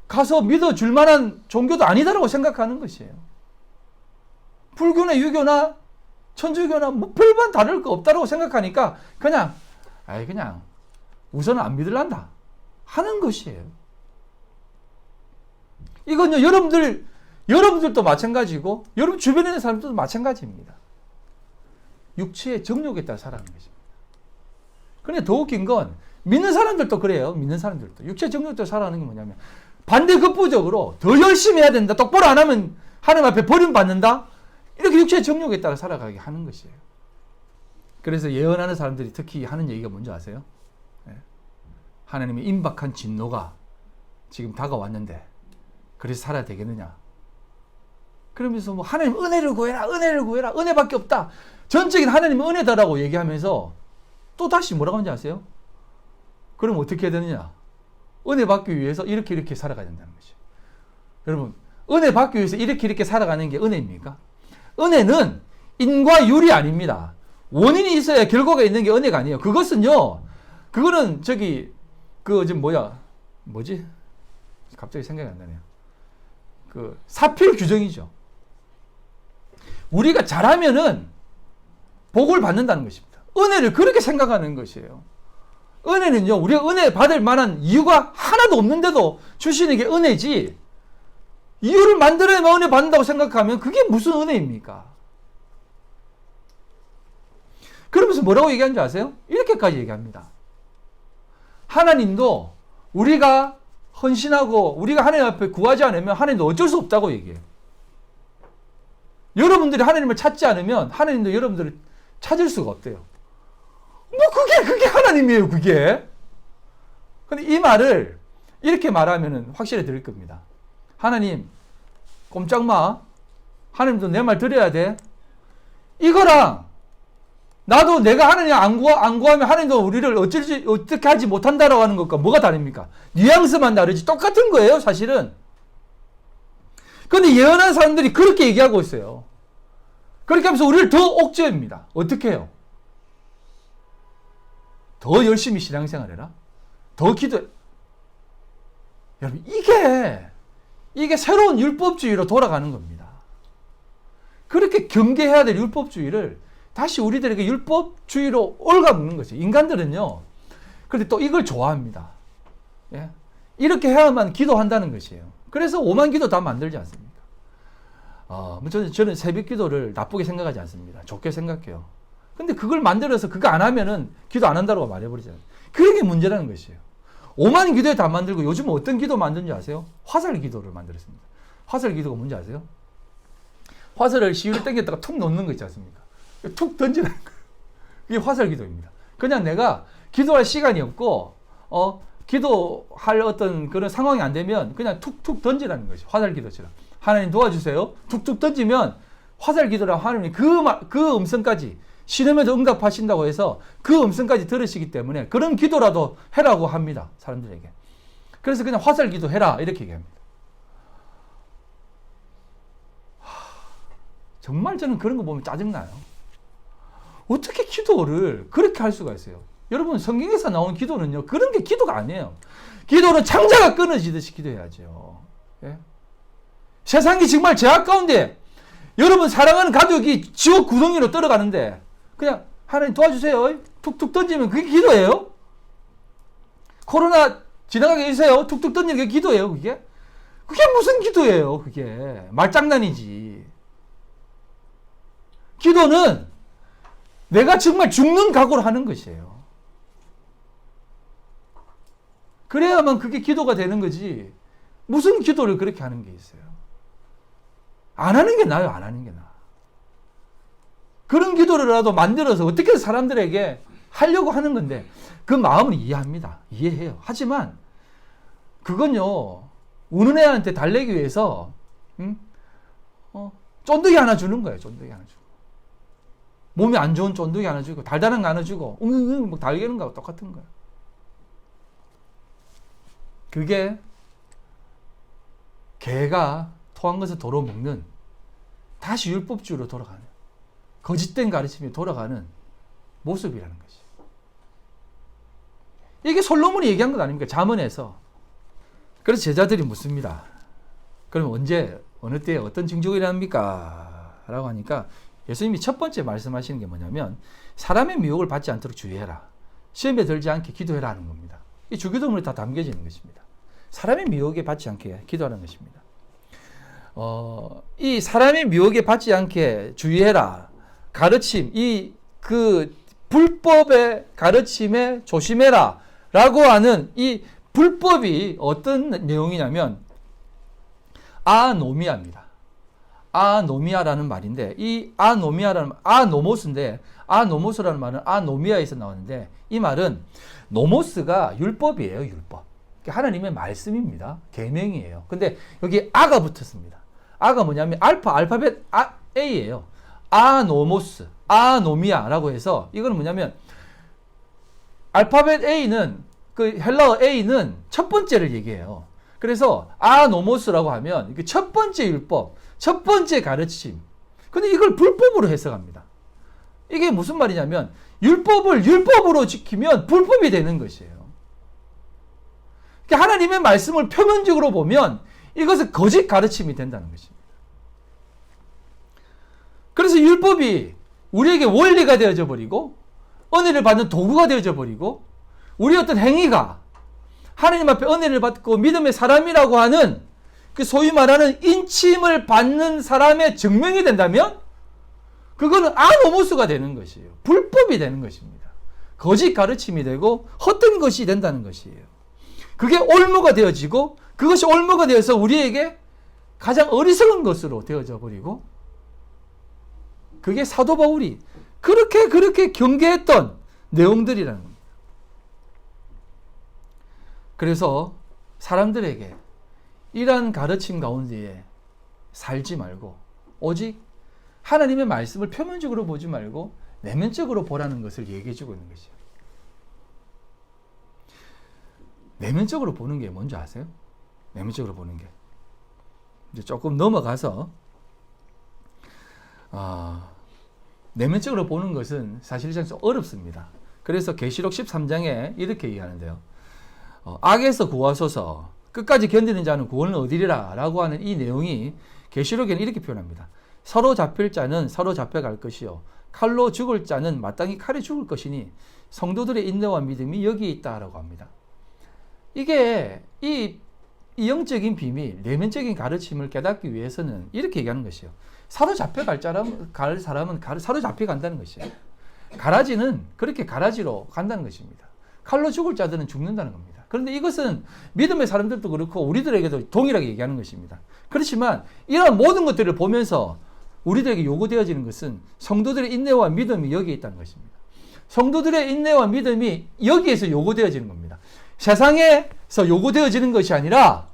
가서 믿어줄 만한 종교도 아니다라고 생각하는 것이에요. 불교나 유교나 천주교나 뭐 별반 다를 거 없다라고 생각하니까 그냥 우선은 안 믿을란다 하는 것이에요. 이건요 여러분들도 마찬가지고 여러분 주변에 있는 사람들도 마찬가지입니다. 육체의 정욕에 따라 살아가는 것입니다. 그런데 더 웃긴 건 믿는 사람들도 그래요. 믿는 사람들도 육체의 정욕에 따라 살아가는 게 뭐냐면 반대급부적으로 더 열심히 해야 된다. 똑바로 안 하면 하나님 앞에 버림받는다. 이렇게 육체의 정욕에 따라 살아가게 하는 것이에요. 그래서 예언하는 사람들이 특히 하는 얘기가 뭔지 아세요? 하나님의 임박한 진노가 지금 다가왔는데 그래서 살아야 되겠느냐? 그러면서 뭐 하나님 은혜를 구해라, 은혜를 구해라, 은혜밖에 없다. 전적인 하나님은 은혜다라고 얘기하면서 또 다시 뭐라고 하는지 아세요? 그럼 어떻게 해야 되느냐? 은혜 받기 위해서 이렇게 살아가야 된다는 것이죠. 여러분, 은혜 받기 위해서 이렇게 살아가는 게 은혜입니까? 은혜는 인과 율이 아닙니다. 원인이 있어야 결과가 있는 게 은혜가 아니에요. 그것은요, 그거는 지금 뭐지? 갑자기 생각이 안 나네요. 사필 규정이죠. 우리가 잘하면은 복을 받는다는 것입니다. 은혜를 그렇게 생각하는 것이에요. 은혜는요, 우리가 은혜 받을 만한 이유가 하나도 없는데도 주시는 게 은혜지, 이유를 만들어야만 은혜 받는다고 생각하면 그게 무슨 은혜입니까? 그러면서 뭐라고 얘기하는 줄 아세요? 이렇게까지 얘기합니다. 하나님도 우리가 헌신하고 우리가 하나님 앞에 구하지 않으면 하나님도 어쩔 수 없다고 얘기해요. 여러분들이 하나님을 찾지 않으면 하나님도 여러분들을 찾을 수가 없대요. 뭐 그게 하나님이에요, 그게. 근데 이 말을 이렇게 말하면 확실히 들을 겁니다. 하나님, 꼼짝마. 하나님도 내 말 들어야 돼. 이거랑 나도 내가 하나님 안 구하면 하나님도 우리를 어떻게 하지 못한다라고 하는 것과 뭐가 다릅니까? 뉘앙스만 다르지 똑같은 거예요, 사실은. 그런데 예언한 사람들이 그렇게 얘기하고 있어요. 그렇게 하면서 우리를 더 옥죄입니다. 어떻게 해요? 더 열심히 신앙생활해라. 더 기도해. 여러분, 이게 새로운 율법주의로 돌아가는 겁니다. 그렇게 경계해야 될 율법주의를 다시 우리들에게 율법주의로 얽어먹는 거죠. 인간들은요. 그런데 또 이걸 좋아합니다. 예? 이렇게 해야만 기도한다는 것이에요. 그래서 오만 기도 다 만들지 않습니까? 저는 새벽 기도를 나쁘게 생각하지 않습니다. 좋게 생각해요. 근데 그걸 만들어서 그거 안 하면은 기도 안 한다고 말해버리잖아요. 그게 문제라는 것이에요. 오만 기도에 다 만들고 요즘 어떤 기도 만드는지 아세요? 화살 기도를 만들었습니다. 화살 기도가 뭔지 아세요? 화살을 시위를 당겼다가 툭 놓는 거 있지 않습니까? 툭 던지는 거예요. 그게 화살 기도입니다. 그냥 내가 기도할 시간이 없고, 기도할 어떤 그런 상황이 안 되면 그냥 툭툭 던지라는 것이 화살 기도처럼. 하나님 도와주세요. 툭툭 던지면 화살 기도라 하나님이 그 음성까지 신음에도 응답하신다고 해서 그 음성까지 들으시기 때문에 그런 기도라도 해라고 합니다. 사람들에게. 그래서 그냥 화살 기도 해라 이렇게 얘기합니다. 정말 저는 그런 거 보면 짜증나요. 어떻게 기도를 그렇게 할 수가 있어요? 여러분, 성경에서 나온 기도는요, 그런 게 기도가 아니에요. 기도는 창자가 끊어지듯이 기도해야죠. 예? 세상이 정말 제약 가운데 여러분 사랑하는 가족이 지옥 구덩이로 떨어가는데 그냥 하나님 도와주세요. 툭툭 던지면 그게 기도예요? 코로나 지나가게 해주세요. 툭툭 던지는 게 기도예요, 그게? 그게 무슨 기도예요, 그게? 말장난이지. 기도는 내가 정말 죽는 각오를 하는 것이에요. 그래야만 그게 기도가 되는 거지. 무슨 기도를 그렇게 하는 게 있어요? 안 하는 게 나아요, 안 하는 게 나아. 그런 기도를라도 만들어서 어떻게 사람들에게 하려고 하는 건데, 그 마음은 이해합니다. 이해해요. 하지만, 그건요, 우는 애한테 달래기 위해서, 쫀득이 하나 주는 거예요, 쫀득이 하나 주고. 몸이 안 좋은 쫀득이 하나 주고, 달달한 거 하나 주고, 뭐 달개는 거하고 똑같은 거예요. 그게, 개가 토한 것을 도로 먹는, 다시 율법주의로 돌아가는, 거짓된 가르침이 돌아가는 모습이라는 것이. 이게 솔로몬이 얘기한 것 아닙니까? 잠언에서. 그래서 제자들이 묻습니다. 그럼 언제, 어느 때에 어떤 징조가 일어납니까? 라고 하니까 예수님이 첫 번째 말씀하시는 게 뭐냐면, 사람의 미혹을 받지 않도록 주의해라. 시험에 들지 않게 기도해라 하는 겁니다. 이 주기도문에 다 담겨지는 것입니다. 사람의 미혹에 받지 않게 기도하는 것입니다. 이 사람의 미혹에 받지 않게 주의해라. 가르침, 그 불법의 가르침에 조심해라. 라고 하는 이 불법이 어떤 내용이냐면, 아노미아입니다. 아노미아라는 말인데, 이 아노모스인데, 아노모스라는 말은 아노미아에서 나오는데, 이 말은 노모스가 율법이에요, 율법. 하나님의 말씀입니다. 계명이에요. 근데 여기 아가 붙었습니다. 아가 뭐냐면 알파벳 A예요. 아노모스, 아노미아라고 해서 이거는 뭐냐면 알파벳 A는 그 헬라어 A는 첫 번째를 얘기해요. 그래서 아노모스라고 하면 첫 번째 율법, 첫 번째 가르침. 근데 이걸 불법으로 해석합니다. 이게 무슨 말이냐면 율법을 율법으로 지키면 불법이 되는 것이에요. 그러니까 하나님의 말씀을 표면적으로 보면 이것은 거짓 가르침이 된다는 것입니다. 그래서 율법이 우리에게 원리가 되어져 버리고 은혜를 받는 도구가 되어져 버리고 우리 어떤 행위가 하나님 앞에 은혜를 받고 믿음의 사람이라고 하는 그 소위 말하는 인침을 받는 사람의 증명이 된다면 그거는 아노무스가 되는 것이에요. 불법이 되는 것입니다. 거짓 가르침이 되고 헛된 것이 된다는 것이에요. 그게 올무가 되어지고 그것이 올무가 되어서 우리에게 가장 어리석은 것으로 되어져 버리고 그게 사도 바울이 그렇게 경계했던 내용들이라는 겁니다. 그래서 사람들에게 이러한 가르침 가운데에 살지 말고 오직 하나님의 말씀을 표면적으로 보지 말고 내면적으로 보라는 것을 얘기해주고 있는 것이에요. 내면적으로 보는 게 뭔지 아세요? 내면적으로 보는 게 이제 조금 넘어가서 내면적으로 보는 것은 사실상 좀 어렵습니다. 그래서 계시록 13장에 이렇게 얘기하는데요. 악에서 구하소서 끝까지 견디는 자는 구원을 얻으리라 라고 하는 이 내용이 계시록에는 이렇게 표현합니다. 서로 잡힐 자는 서로 잡혀갈 것이요 칼로 죽을 자는 마땅히 칼에 죽을 것이니 성도들의 인내와 믿음이 여기에 있다라고 합니다. 이게 이 영적인 비밀, 내면적인 가르침을 깨닫기 위해서는 이렇게 얘기하는 것이요. 사로잡혀갈 사람은 사로잡혀 간다는 것이에요. 가라지는 그렇게 가라지로 간다는 것입니다. 칼로 죽을 자들은 죽는다는 겁니다. 그런데 이것은 믿음의 사람들도 그렇고 우리들에게도 동일하게 얘기하는 것입니다. 그렇지만 이런 모든 것들을 보면서 우리들에게 요구되어지는 것은 성도들의 인내와 믿음이 여기에 있다는 것입니다. 성도들의 인내와 믿음이 여기에서 요구되어지는 겁니다. 세상에서 요구되어지는 것이 아니라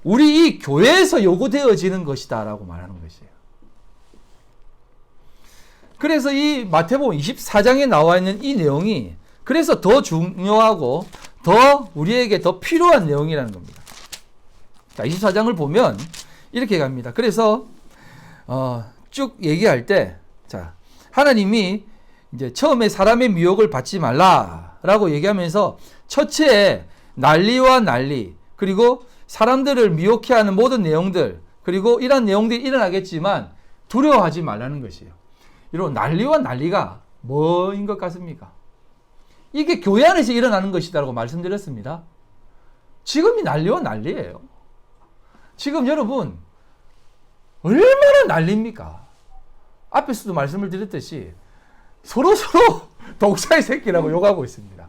우리 이 교회에서 요구되어지는 것이다 라고 말하는 것이에요. 그래서 이 마태복음 24장에 나와 있는 이 내용이 그래서 더 중요하고 더 우리에게 더 필요한 내용이라는 겁니다. 자, 24장을 보면 이렇게 갑니다. 그래서 쭉 얘기할 때 자, 하나님이 이제 처음에 사람의 미혹을 받지 말라라고 얘기하면서 첫째에 난리와 난리 그리고 사람들을 미혹해 하는 모든 내용들 그리고 이런 내용들이 일어나겠지만 두려워하지 말라는 것이에요. 이런 난리와 난리가 뭐인 것 같습니까? 이게 교회 안에서 일어나는 것이다라고 말씀드렸습니다. 지금이 난리와 난리예요. 지금 여러분 얼마나 난리입니까? 앞에서도 말씀을 드렸듯이 서로 독사의 새끼라고 욕하고 있습니다.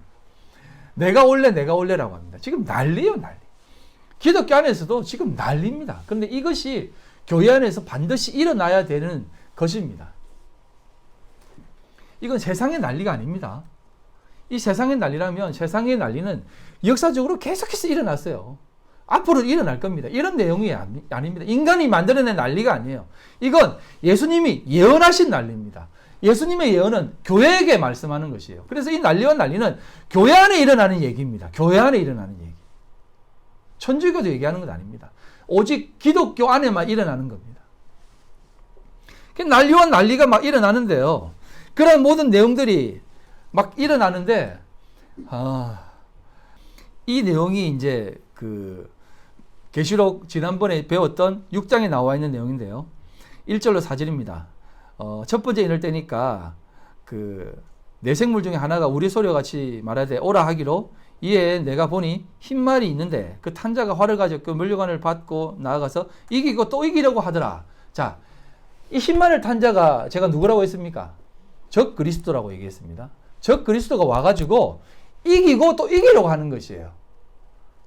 내가 올래라고 합니다. 지금 난리예요, 난리. 기독교 안에서도 지금 난리입니다. 그런데 이것이 교회 안에서 반드시 일어나야 되는 것입니다. 이건 세상의 난리가 아닙니다. 이 세상의 난리라면 세상의 난리는 역사적으로 계속해서 일어났어요. 앞으로 일어날 겁니다. 이런 내용이 아닙니다. 인간이 만들어낸 난리가 아니에요. 이건 예수님이 예언하신 난리입니다. 예수님의 예언은 교회에게 말씀하는 것이에요. 그래서 이 난리와 난리는 교회 안에 일어나는 얘기입니다. 교회 안에 일어나는 얘기. 천주교도 얘기하는 건 아닙니다. 오직 기독교 안에만 일어나는 겁니다. 난리와 난리가 막 일어나는데요. 그런 모든 내용들이 막 일어나는데, 이 내용이 이제 계시록 지난번에 배웠던 6장에 나와 있는 내용인데요. 1절로 4절입니다. 첫 번째 인을 때니까 내 생물 중에 하나가 우리 소리와 같이 말하되 오라 하기로 이에 내가 보니 흰 말이 있는데 그 탄자가 활을 가지고 그 면류관을 받고 나아가서 이기고 또 이기려고 하더라. 자, 이 흰 말을 탄자가 제가 누구라고 했습니까? 적 그리스도라고 얘기했습니다. 적 그리스도가 와가지고 이기고 또 이기려고 하는 것이에요.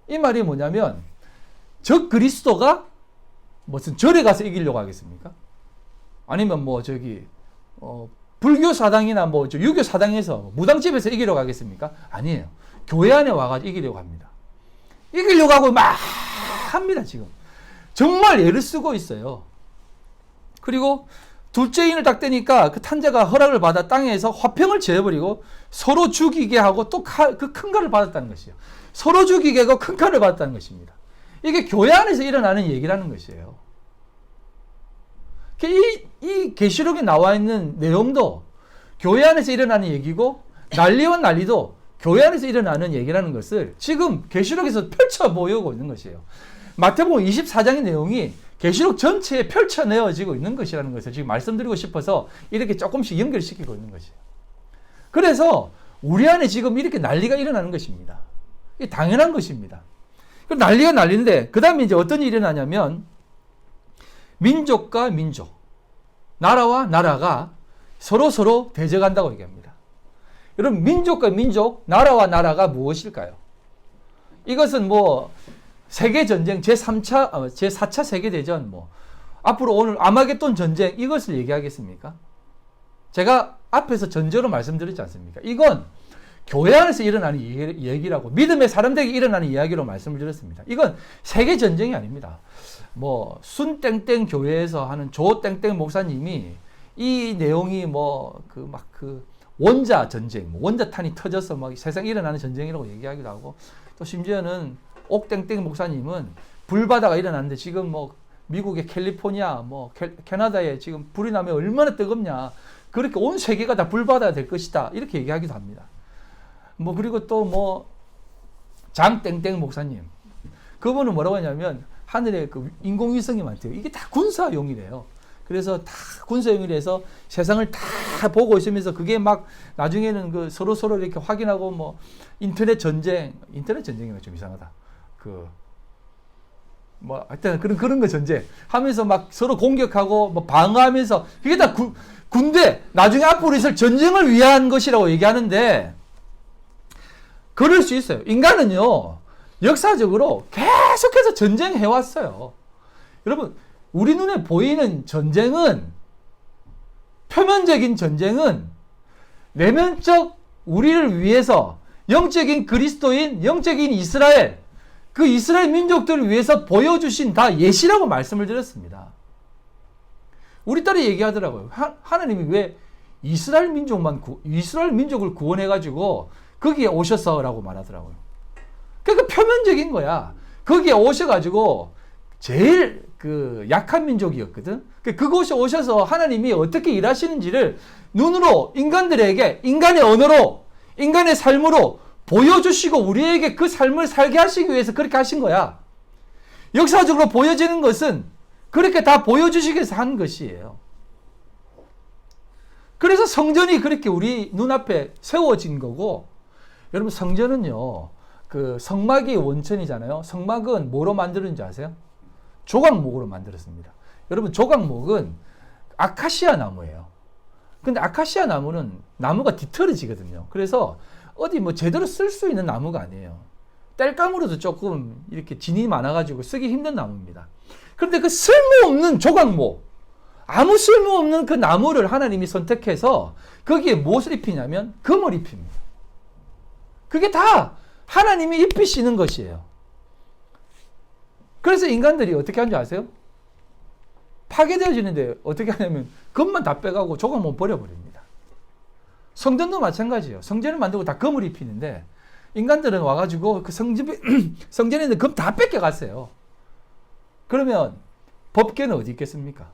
이 말이 뭐냐면 적 그리스도가 무슨 절에 가서 이기려고 하겠습니까? 아니면 불교 사당이나 유교 사당에서 무당집에서 이기려고 하겠습니까? 아니에요. 교회 안에 와가지고 이기려고 합니다. 이기려고 하고 막 합니다, 지금. 정말 애를 쓰고 있어요. 그리고 둘째 인을 딱 떼니까 그 탄자가 허락을 받아 땅에서 화평을 지어버리고 서로 죽이게 하고 또 그 큰 칼을 받았다는 것이에요. 서로 죽이게 하고 큰 칼을 받았다는 것입니다. 이게 교회 안에서 일어나는 얘기라는 것이에요. 이 계시록에 나와 있는 내용도 교회 안에서 일어나는 얘기고 난리와 난리도 교회 안에서 일어나는 얘기라는 것을 지금 계시록에서 펼쳐 보이고 있는 것이에요. 마태복음 24장의 내용이 계시록 전체에 펼쳐내어지고 있는 것이라는 것을 지금 말씀드리고 싶어서 이렇게 조금씩 연결시키고 있는 것이에요. 그래서 우리 안에 지금 이렇게 난리가 일어나는 것입니다. 이게 당연한 것입니다. 난리가 난리인데 그 다음에 이제 어떤 일이 일어나냐면 민족과 민족, 나라와 나라가 서로 대적한다고 얘기합니다. 여러분 민족과 민족, 나라와 나라가 무엇일까요? 이것은 뭐 세계전쟁, 제4차 세계대전, 뭐 앞으로 오늘 아마겟돈 전쟁 이것을 얘기하겠습니까? 제가 앞에서 전제로 말씀드렸지 않습니까? 이건 교회 안에서 일어나는 얘기라고 믿음의 사람들에게 일어나는 이야기로 말씀을 드렸습니다. 이건 세계전쟁이 아닙니다. 뭐 순땡땡 교회에서 하는 조땡땡 목사님이 이 내용이 뭐 그 원자 전쟁, 원자탄이 터져서 막 세상에 일어나는 전쟁이라고 얘기하기도 하고 또 심지어는 옥땡땡 목사님은 불바다가 일어났는데 지금 뭐 미국의 캘리포니아, 뭐 캐나다에 지금 불이 나면 얼마나 뜨겁냐. 그렇게 온 세계가 다 불바다가 될 것이다. 이렇게 얘기하기도 합니다. 뭐 그리고 또 뭐 장땡땡 목사님. 그분은 뭐라고 하냐면 하늘에 그 인공위성이 많대요. 이게 다 군사용이래요. 그래서 다 군사용이라서 세상을 다 보고 있으면서 그게 막 나중에는 그 서로 이렇게 확인하고 뭐 인터넷 전쟁이 좀 이상하다. 뭐 하여튼 그런 거 전쟁 하면서 막 서로 공격하고 뭐 방어하면서 그게 다 군대 나중에 앞으로 있을 전쟁을 위한 것이라고 얘기하는데 그럴 수 있어요. 인간은요 역사적으로 계속해서 전쟁해 왔어요. 여러분 우리 눈에 보이는 전쟁은 표면적인 전쟁은 내면적 우리를 위해서 영적인 그리스도인, 영적인 이스라엘, 그 이스라엘 민족들을 위해서 보여주신 다 예시라고 말씀을 드렸습니다. 우리 딸이 얘기하더라고요. 하나님이 왜 이스라엘 민족을 구원해가지고 거기에 오셔서라고 말하더라고요. 그러니까 표면적인 거야. 거기에 오셔가지고 제일 그 약한 민족이었거든. 그곳에 오셔서 하나님이 어떻게 일하시는지를 눈으로 인간들에게 인간의 언어로 인간의 삶으로 보여주시고 우리에게 그 삶을 살게 하시기 위해서 그렇게 하신 거야. 역사적으로 보여지는 것은 그렇게 다 보여주시기 위해서 한 것이에요. 그래서 성전이 그렇게 우리 눈앞에 세워진 거고, 여러분 성전은요 그 성막이 원천이잖아요. 성막은 뭐로 만들었는지 아세요? 조각목으로 만들었습니다. 여러분 조각목은 아카시아 나무예요. 근데 아카시아 나무는 나무가 뒤틀어지거든요. 그래서 어디 뭐 제대로 쓸 수 있는 나무가 아니에요. 땔감으로도 조금 이렇게 진이 많아가지고 쓰기 힘든 나무입니다. 그런데 그 쓸모없는 조각목, 아무 쓸모없는 그 나무를 하나님이 선택해서 거기에 무엇을 입히냐면 금을 입힙니다. 그게 다 하나님이 입히시는 것이에요. 그래서 인간들이 어떻게 하는지 아세요? 파괴되어지는데 어떻게 하냐면 금만 다 빼가고 조각만 버려버립니다. 성전도 마찬가지예요. 성전을 만들고 다 금을 입히는데 인간들은 와가지고 그 성전에 있는 금 다 뺏겨갔어요. 그러면 법궤는 어디 있겠습니까?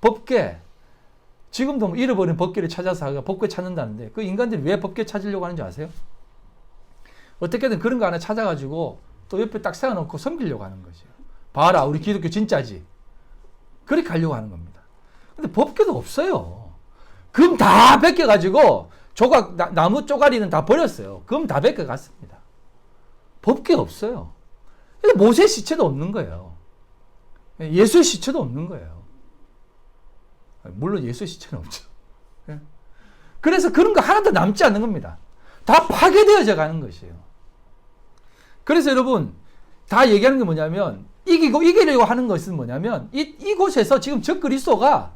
법궤. 지금도 잃어버린 법궤를 찾아서 법궤 찾는다는데 그 인간들이 왜 법궤 찾으려고 하는지 아세요? 어떻게든 그런 거 하나 찾아가지고 또 옆에 딱 세워놓고 섬기려고 하는 것이에요. 봐라, 우리 기독교 진짜지. 그렇게 하려고 하는 겁니다. 근데 법궤도 없어요. 금 다 뺏겨가지고 나무 쪼가리는 다 버렸어요. 금 다 뺏겨갔습니다. 법궤 없어요. 모세 시체도 없는 거예요. 예수의 시체도 없는 거예요. 물론 예수의 시체는 없죠. 그래서 그런 거 하나도 남지 않는 겁니다. 다 파괴되어져 가는 것이에요. 그래서 여러분 다 얘기하는 게 뭐냐면 이기려고 하는 것은 뭐냐면 이곳에서 지금 적 그리스도가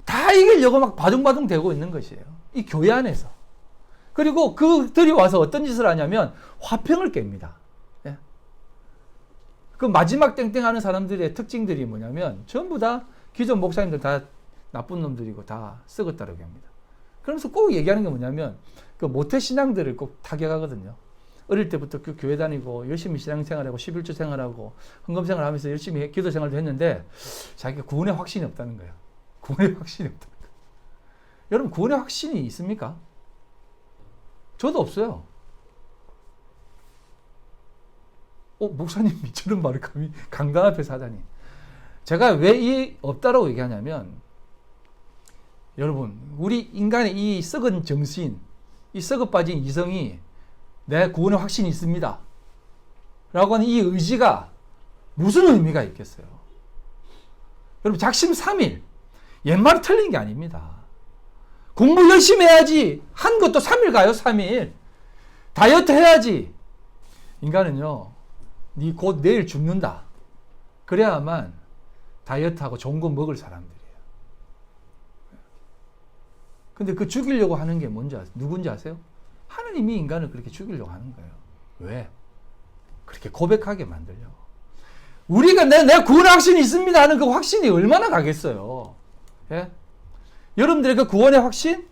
다 이기려고 막 바둥바둥 되고 있는 것이에요. 이 교회 안에서. 그리고 그들이 와서 어떤 짓을 하냐면 화평을 깹니다. 예. 그 마지막 땡땡하는 사람들의 특징들이 뭐냐면 전부 다 기존 목사님들 다 나쁜 놈들이고 다 썩었다라고 합니다. 그러면서 꼭 얘기하는 게 뭐냐면 그 모태 신앙들을 꼭 타격하거든요. 어릴 때부터 그 교회 다니고 열심히 신앙생활하고 11조 생활하고 헌금생활 하면서 열심히 기도 생활도 했는데 자기가 구원의 확신이 없다는 거예요. 구원의 확신이 없다는 거예요. 여러분 구원의 확신이 있습니까? 저도 없어요. 목사님이 저런 말을 감히 강단 앞에서 하다니. 제가 왜 이 없다라고 얘기하냐면 여러분 우리 인간의 이 썩은 정신, 이 썩어 빠진 이성이 내 구원의 확신이 있습니다 라고 하는 이 의지가 무슨 의미가 있겠어요? 여러분 작심삼일 옛말이 틀린 게 아닙니다. 공부 열심히 해야지 한 것도 3일 가요. 3일 다이어트 해야지. 인간은요 니 곧 내일 죽는다 그래야만 다이어트하고 좋은 거 먹을 사람들이에요. 근데 그 죽이려고 하는 게 뭔지 아세요? 누군지 아세요? 하나님이 인간을 그렇게 죽이려고 하는 거예요. 왜? 그렇게 고백하게 만들려고. 우리가 내 구원 확신이 있습니다 하는 그 확신이 얼마나 가겠어요. 예? 여러분들의 그 구원의 확신?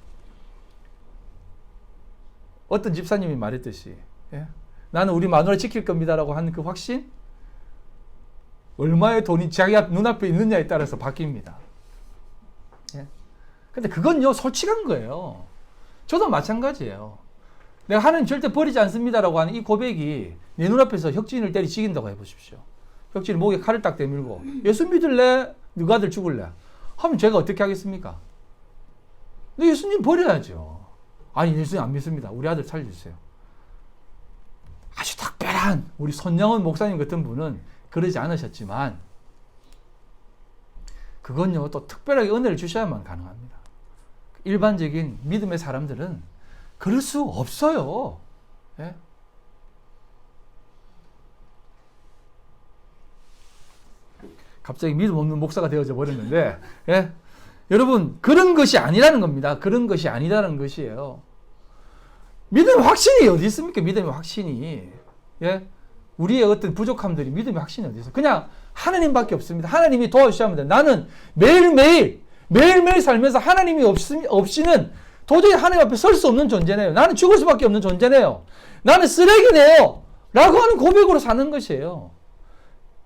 어떤 집사님이 말했듯이 예? 나는 우리 마누라 지킬 겁니다라고 하는 그 확신? 얼마의 돈이 자기 눈앞에 있느냐에 따라서 바뀝니다. 예? 근데 그건요 솔직한 거예요. 저도 마찬가지예요. 내가 하나님 절대 버리지 않습니다라고 하는 이 고백이 내 눈앞에서 혁진을 때리 죽인다고 해보십시오. 혁진이 목에 칼을 딱 대밀고 예수 믿을래? 누가 아들 죽을래? 하면 제가 어떻게 하겠습니까? 근데 예수님 버려야죠. 아니 예수님 안 믿습니다. 우리 아들 살려주세요. 아주 특별한 우리 손영원 목사님 같은 분은 그러지 않으셨지만 그건요 또 특별하게 은혜를 주셔야만 가능합니다. 일반적인 믿음의 사람들은 그럴 수 없어요. 예? 갑자기 믿음 없는 목사가 되어져 버렸는데 예? 여러분 그런 것이 아니라는 겁니다. 그런 것이 아니다라는 것이에요. 믿음의 확신이 어디 있습니까? 믿음의 확신이. 예? 우리의 어떤 부족함들이 믿음의 확신이 어디 있어요? 그냥 하나님밖에 없습니다. 하나님이 도와주셔야 합니다. 나는 매일매일 살면서 하나님이 없이는 도저히 하나님 앞에 설 수 없는 존재네요. 나는 죽을 수밖에 없는 존재네요. 나는 쓰레기네요. 라고 하는 고백으로 사는 것이에요.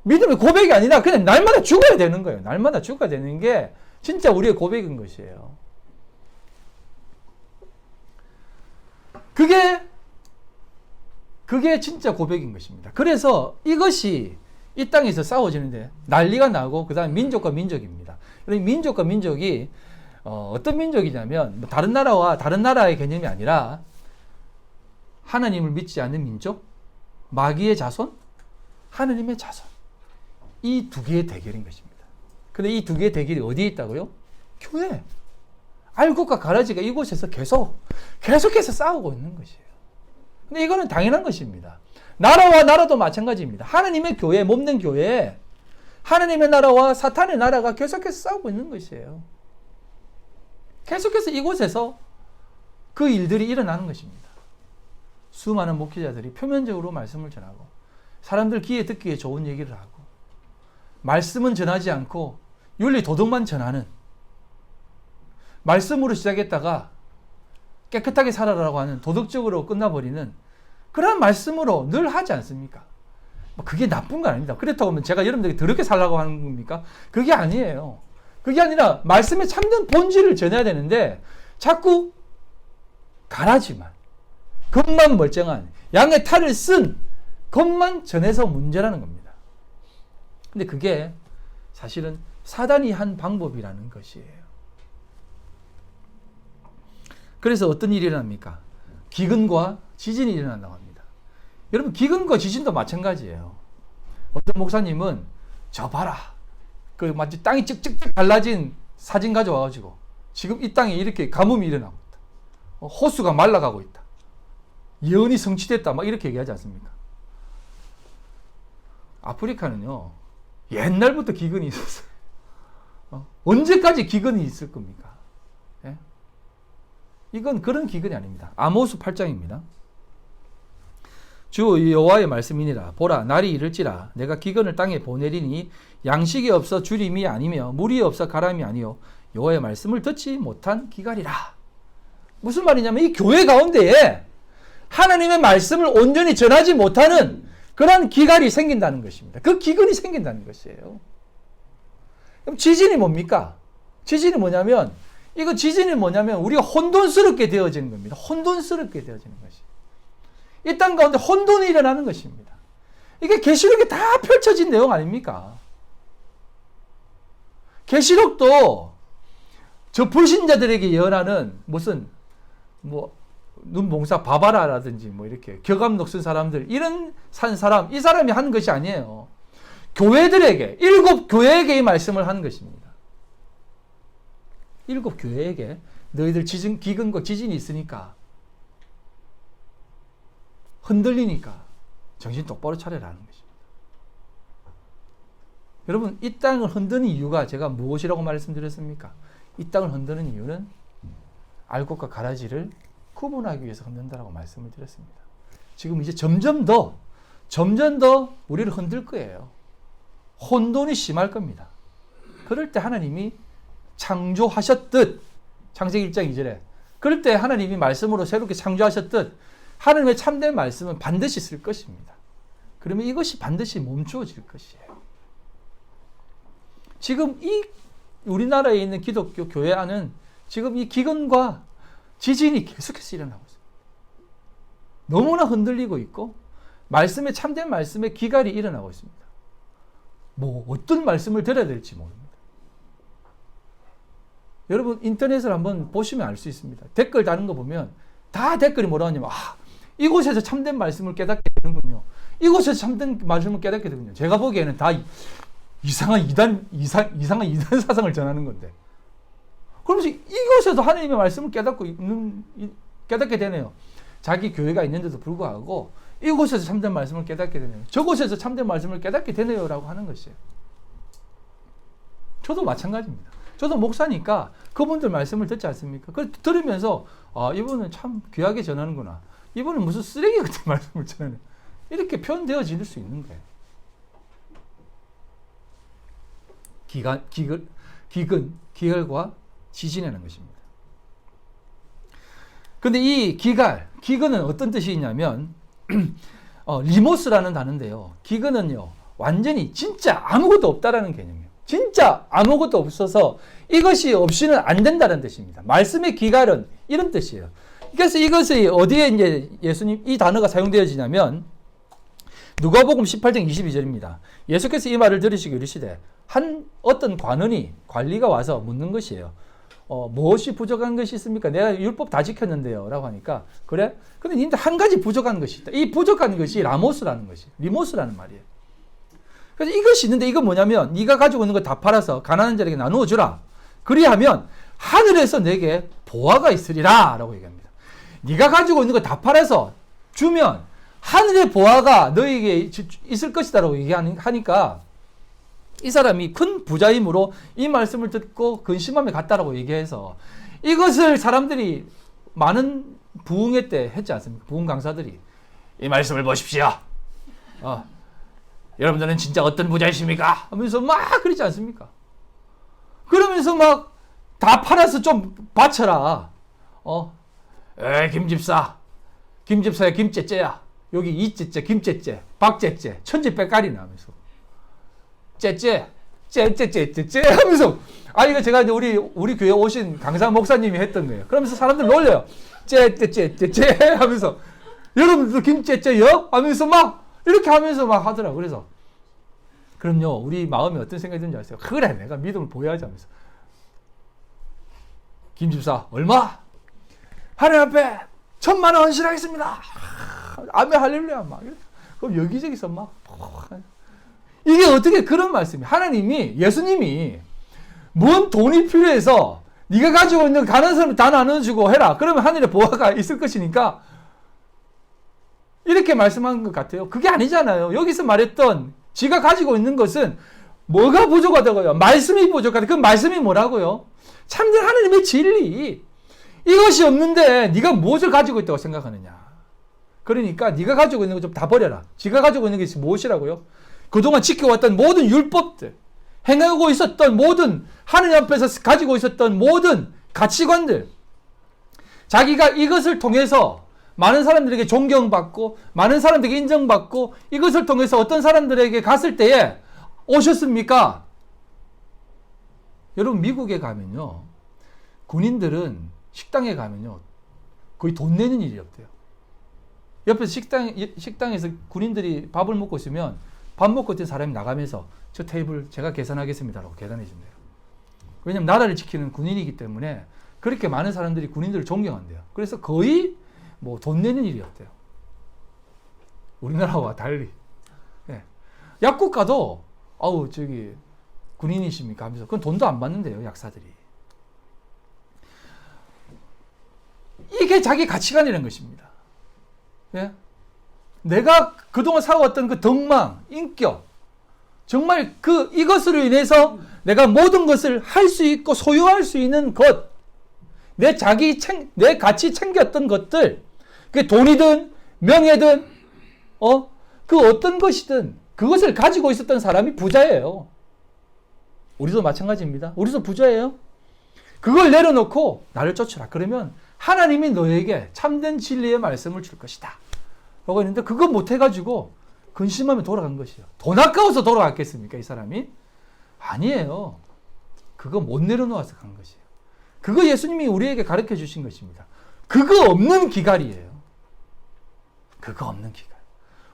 믿음의 고백이 아니라 그냥 날마다 죽어야 되는 거예요. 날마다 죽어야 되는 게 진짜 우리의 고백인 것이에요. 그게 진짜 고백인 것입니다. 그래서 이것이 이 땅에서 싸워지는데 난리가 나고 그 다음에 민족과 민족입니다. 민족과 민족이 어떤 민족이냐면 다른 나라와 다른 나라의 개념이 아니라 하나님을 믿지 않는 민족, 마귀의 자손, 하나님의 자손. 이 두 개의 대결인 것입니다. 근데 이 두 개의 대결이 어디에 있다고요? 교회. 알곡과 가라지가 이곳에서 계속해서 싸우고 있는 것이에요. 근데 이거는 당연한 것입니다. 나라와 나라도 마찬가지입니다. 하나님의 교회, 몸된 교회, 하나님의 나라와 사탄의 나라가 계속해서 싸우고 있는 것이에요. 계속해서 이곳에서 그 일들이 일어나는 것입니다. 수많은 목회자들이 표면적으로 말씀을 전하고 사람들 귀에 듣기에 좋은 얘기를 하고 말씀은 전하지 않고 윤리 도덕만 전하는 말씀으로 시작했다가 깨끗하게 살아라라고 하는 도덕적으로 끝나버리는 그런 말씀으로 늘 하지 않습니까? 그게 나쁜 건 아닙니다. 그렇다고 하면 제가 여러분들에게 더럽게 살라고 하는 겁니까? 그게 아니에요. 그게 아니라 말씀의 참된 본질을 전해야 되는데 자꾸 가라지만 겉만 멀쩡한 양의 탈을 쓴 것만 전해서 문제라는 겁니다. 근데 그게 사실은 사단이 한 방법이라는 것이에요. 그래서 어떤 일이 일어납니까? 기근과 지진이 일어난다고 합니다. 여러분 기근과 지진도 마찬가지예요. 어떤 목사님은 저 봐라. 그 마치 땅이 찍찍찍 갈라진 사진 가져와가지고 지금 이 땅에 이렇게 가뭄이 일어나고 있다. 호수가 말라가고 있다. 예언이 성취됐다. 막 이렇게 얘기하지 않습니까? 아프리카는요. 옛날부터 기근이 있었어요. 언제까지 기근이 있을 겁니까? 예? 이건 그런 기근이 아닙니다. 아모스 8장입니다. 주 여호와의 말씀이니라. 보라 날이 이를지라 내가 기근을 땅에 보내리니 양식이 없어 주림이 아니며 물이 없어 가람이 아니요 여호와의 말씀을 듣지 못한 기갈이라. 무슨 말이냐면 이 교회 가운데에 하나님의 말씀을 온전히 전하지 못하는 그런 기갈이 생긴다는 것입니다. 그 기근이 생긴다는 것이에요. 그럼 지진이 뭡니까? 지진이 뭐냐면 우리가 혼돈스럽게 되어지는 겁니다. 혼돈스럽게 되어지는 것이. 이 땅 가운데 혼돈이 일어나는 것입니다. 이게 계시록에 다 펼쳐진 내용 아닙니까? 계시록도 저 불신자들에게 예언하는 무슨 눈봉사 바바라라든지 이렇게 격암 녹슨 사람들 이런 사람 이 사람이 한 것이 아니에요. 교회들에게 7 교회에게 이 말씀을 한 것입니다. 7 교회에게 너희들 기근과 지진이 있으니까 흔들리니까 정신 똑바로 차려라는 것입니다. 여러분 이 땅을 흔드는 이유가 제가 무엇이라고 말씀드렸습니까? 이 땅을 흔드는 이유는 알곡과 가라지를 구분하기 위해서 흔든다라고 말씀을 드렸습니다. 지금 이제 점점 더 우리를 흔들 거예요. 혼돈이 심할 겁니다. 그럴 때 하나님이 창조하셨듯 창세기 1장 2절에 그럴 때 하나님이 말씀으로 새롭게 창조하셨듯 하나님의 참된 말씀은 반드시 쓸 것입니다. 그러면 이것이 반드시 멈추어질 것이에요. 지금 이 우리나라에 있는 기독교 교회 안은 지금 이 기근과 지진이 계속해서 일어나고 있습니다. 너무나 흔들리고 있고 말씀의 참된 말씀의 기갈이 일어나고 있습니다. 어떤 말씀을 들어야 될지 모릅니다. 여러분 인터넷을 한번 보시면 알 수 있습니다. 댓글 다는 거 보면 다 댓글이 뭐라고 하냐면 이곳에서 참된 말씀을 깨닫게 되는군요. 이곳에서 참된 말씀을 깨닫게 되는군요. 제가 보기에는 다 이상한 이단 사상을 전하는 건데. 그러면서 이곳에서 하나님의 말씀을 깨닫게 되네요. 자기 교회가 있는데도 불구하고 이곳에서 참된 말씀을 깨닫게 되네요. 저곳에서 참된 말씀을 깨닫게 되네요라고 하는 것이에요. 저도 마찬가지입니다. 저도 목사니까 그분들 말씀을 듣지 않습니까? 그걸 들으면서 이분은 참 귀하게 전하는구나. 이분은 무슨 쓰레기 같은 말씀을 전하네. 이렇게 표현되어질 수 있는 거예요. 기근과 지진이라는 것입니다. 근데 이 기근은 어떤 뜻이 있냐면 리모스라는 단어인데요. 기근은요 완전히 진짜 아무것도 없다라는 개념이에요. 진짜 아무것도 없어서 이것이 없이는 안 된다는 뜻입니다. 말씀의 기갈은 이런 뜻이에요. 그래서 이것이 어디에 이제 예수님 이 단어가 사용되어지냐면 누가복음 18장 22절입니다. 예수께서 이 말을 들으시고 이르시되 어떤 관리가 와서 묻는 것이에요. 무엇이 부족한 것이 있습니까? 내가 율법 다 지켰는데요. 라고 하니까 그래? 근데 니들 한 가지 부족한 것이 있다. 이 부족한 것이 라모스라는 것이 리모스라는 말이에요. 그래서 이것이 있는데 이건 뭐냐면 네가 가지고 있는 거 다 팔아서 가난한 자에게 나누어 주라. 그리하면 하늘에서 내게 보화가 있으리라 라고 얘기합니다. 네가 가지고 있는 거 다 팔아서 주면 하늘의 보화가 너에게 있을 것이다 라고 얘기하니까 이 사람이 큰 부자이므로 이 말씀을 듣고 근심함에 갔다라고 얘기해서 이것을 사람들이 많은 부흥회 때 했지 않습니까? 부흥 강사들이 이 말씀을 보십시오. 여러분들은 진짜 어떤 부자이십니까? 하면서 막 그러지 않습니까? 그러면서 막 다 팔아서 좀 바쳐라. 김집사야 김째째야. 여기 이째째 김째째 박째째 천지백깔이 나면서 째째 하면서 이거 제가 이제 우리 교회 오신 강사 목사님이 했던 거예요. 그러면서 사람들 놀려요. 째째째째 하면서 여러분들 김째째요? 하면서 막 이렇게 하면서 막 하더라고. 그래서 그럼요 우리 마음에 어떤 생각이 드는지 아세요? 그래 내가 믿음을 보여야지 하면서 김집사 얼마? 하나님 앞에 10,000,000원 헌신하겠습니다. 아멘 할렐루야 막 그럼 여기저기서 막 이게 어떻게 그런 말씀이 하나님이 예수님이 뭔 돈이 필요해서 네가 가지고 있는 가난한 사람 다 나눠주고 해라. 그러면 하늘에 보화가 있을 것이니까 이렇게 말씀한 것 같아요. 그게 아니잖아요. 여기서 말했던 지가 가지고 있는 것은 뭐가 부족하다고요? 말씀이 부족하다. 그 말씀이 뭐라고요? 참된 하나님의 진리. 이것이 없는데 네가 무엇을 가지고 있다고 생각하느냐. 그러니까 네가 가지고 있는 거 좀 다 버려라. 지가 가지고 있는 게 무엇이라고요? 그동안 지켜왔던 모든 율법들, 행하고 있었던 모든 하느님 앞에서 가지고 있었던 모든 가치관들, 자기가 이것을 통해서 많은 사람들에게 존경받고 많은 사람들에게 인정받고 이것을 통해서 어떤 사람들에게 갔을 때에 오셨습니까? 여러분 미국에 가면요. 군인들은 식당에 가면요. 거의 돈 내는 일이 없대요. 옆에서 식당에서 군인들이 밥을 먹고 있으면 밥 먹고 있던 사람이 나가면서 저 테이블 제가 계산하겠습니다라고 계산해 준대요. 왜냐하면 나라를 지키는 군인이기 때문에 그렇게 많은 사람들이 군인들을 존경한대요. 그래서 거의 뭐 돈 내는 일이 없대요. 우리나라와 달리. 예. 약국 가도 아우 저기 군인이십니까 하면서 그건 돈도 안 받는데요. 약사들이. 이게 자기 가치관이라는 것입니다. 예? 내가 그동안 살아왔던 그 덕망, 인격, 정말 이것으로 인해서 내가 모든 것을 할 수 있고 소유할 수 있는 것, 내 같이 챙겼던 것들, 그게 돈이든 명예든, 그 어떤 것이든 그것을 가지고 있었던 사람이 부자예요. 우리도 마찬가지입니다. 우리도 부자예요. 그걸 내려놓고 나를 쫓으라. 그러면 하나님이 너에게 참된 진리의 말씀을 줄 것이다. 라고 했는데 그거 못해가지고 근심하면 돌아간 것이요. 돈 아까워서 돌아갔겠습니까? 이 사람이? 아니에요. 그거 못 내려놓아서 간 것이에요. 그거 예수님이 우리에게 가르쳐 주신 것입니다. 그거 없는 기갈이에요. 그거 없는 기갈.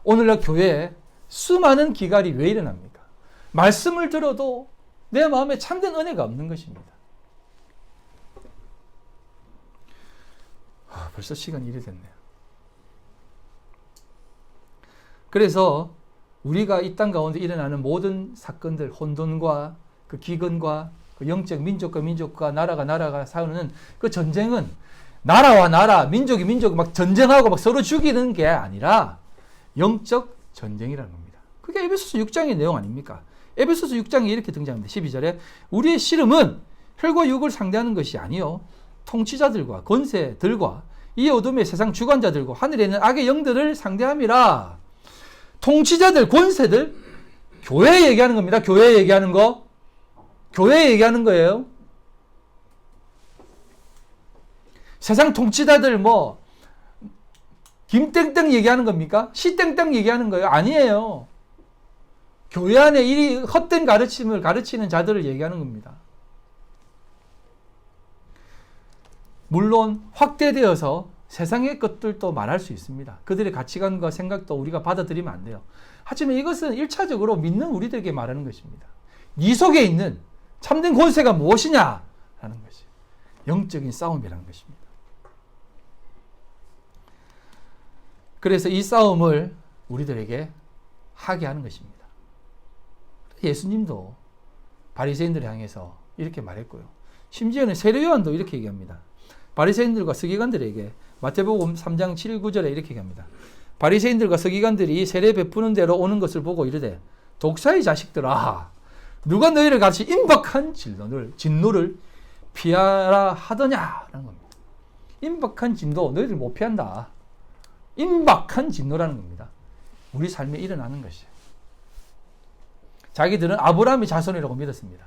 오늘날 교회에 수많은 기갈이 왜 일어납니까? 말씀을 들어도 내 마음에 참된 은혜가 없는 것입니다. 벌써 시간이 이래 됐네요. 그래서 우리가 이 땅 가운데 일어나는 모든 사건들, 혼돈과 그 기근과 그 영적 민족과 나라가 싸우는 그 전쟁은 나라와 나라, 민족이 막 전쟁하고 막 서로 죽이는 게 아니라 영적 전쟁이라는 겁니다. 그게 에베소서 6장의 내용 아닙니까? 에베소서 6장에 이렇게 등장합니다. 12절에 우리의 씨름은 혈과 육을 상대하는 것이 아니요 통치자들과 권세들과 이 어둠의 세상 주관자들과 하늘에 있는 악의 영들을 상대함이라. 통치자들, 권세들, 교회 얘기하는 겁니다. 교회 얘기하는 거. 교회 얘기하는 거예요. 세상 통치자들 김땡땡 얘기하는 겁니까? 시땡땡 얘기하는 거예요? 아니에요. 교회 안에 이 헛된 가르침을 가르치는 자들을 얘기하는 겁니다. 물론 확대되어서 세상의 것들도 말할 수 있습니다. 그들의 가치관과 생각도 우리가 받아들이면 안 돼요. 하지만 이것은 1차적으로 믿는 우리들에게 말하는 것입니다. 네 속에 있는 참된 권세가 무엇이냐라는 것이 영적인 싸움이라는 것입니다. 그래서 이 싸움을 우리들에게 하게 하는 것입니다. 예수님도 바리새인들을 향해서 이렇게 말했고요. 심지어는 세례 요한도 이렇게 얘기합니다. 바리새인들과 서기관들에게 마태복음 3장 7, 9절에 이렇게 얘기합니다. 바리새인들과 서기관들이 세례 베푸는 대로 오는 것을 보고 이르되 독사의 자식들아 누가 너희를 같이 임박한 진노를 피하라 하더냐라는 겁니다. 임박한 진노 너희들 못 피한다. 임박한 진노라는 겁니다. 우리 삶에 일어나는 것이에요. 자기들은 아브라함의 자손이라고 믿었습니다.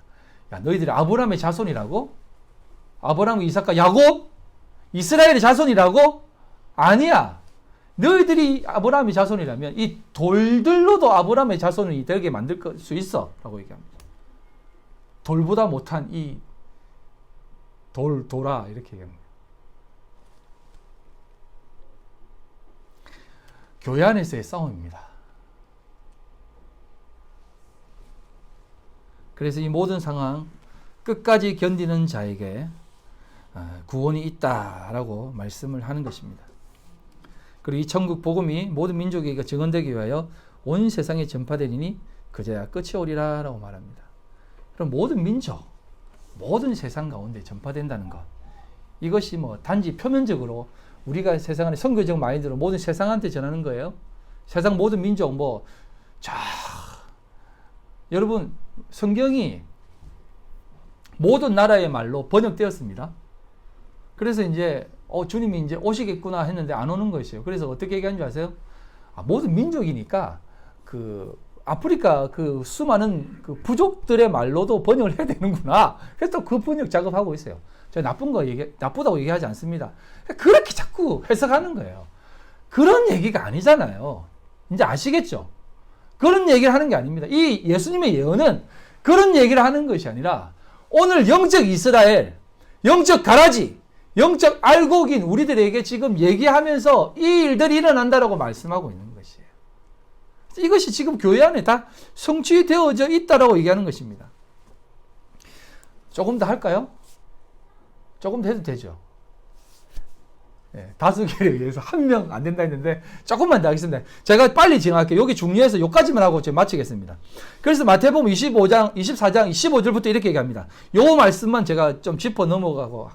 야, 너희들이 아브라함의 자손이라고? 아브라함, 이삭과 야곱? 이스라엘의 자손이라고? 아니야. 너희들이 아브라함의 자손이라면 이 돌들로도 아브라함의 자손이 되게 만들 수 있어 라고 얘기합니다. 돌보다 못한 이 돌아 이렇게 얘기합니다. 교회 안에서의 싸움입니다. 그래서 이 모든 상황 끝까지 견디는 자에게 구원이 있다라고 말씀을 하는 것입니다. 그리고 이 천국 복음이 모든 민족에게 증언되기 위하여 온 세상에 전파되리니 그제야 끝이 오리라 라고 말합니다. 그럼 모든 민족, 모든 세상 가운데 전파된다는 것, 이것이 단지 표면적으로 우리가 세상 안에 선교적 마인드로 모든 세상한테 전하는 거예요. 세상 모든 민족 여러분 성경이 모든 나라의 말로 번역되었습니다. 그래서 이제 주님이 이제 오시겠구나 했는데 안 오는 것이에요. 그래서 어떻게 얘기하는 줄 아세요? 모든 민족이니까 그 아프리카 그 수많은 그 부족들의 말로도 번역을 해야 되는구나. 그래서 또 그 번역 작업하고 있어요. 제가 나쁘다고 얘기하지 않습니다. 그렇게 자꾸 해석하는 거예요. 그런 얘기가 아니잖아요. 이제 아시겠죠? 그런 얘기를 하는 게 아닙니다. 이 예수님의 예언은 그런 얘기를 하는 것이 아니라 오늘 영적 이스라엘, 영적 가라지, 영적 알곡인 우리들에게 지금 얘기하면서 이 일들이 일어난다라고 말씀하고 있는 것이에요. 이것이 지금 교회 안에 다 성취되어져 있다라고 얘기하는 것입니다. 조금 더 할까요? 조금 더 해도 되죠. 네, 다수결에 의해서 한 명 안 된다 했는데 조금만 더 하겠습니다. 제가 빨리 진행할게요. 여기 중요해서 여기까지만 하고 제가 마치겠습니다. 그래서 마태복음 24장 25절부터 이렇게 얘기합니다. 요 말씀만 제가 좀 짚어 넘어가고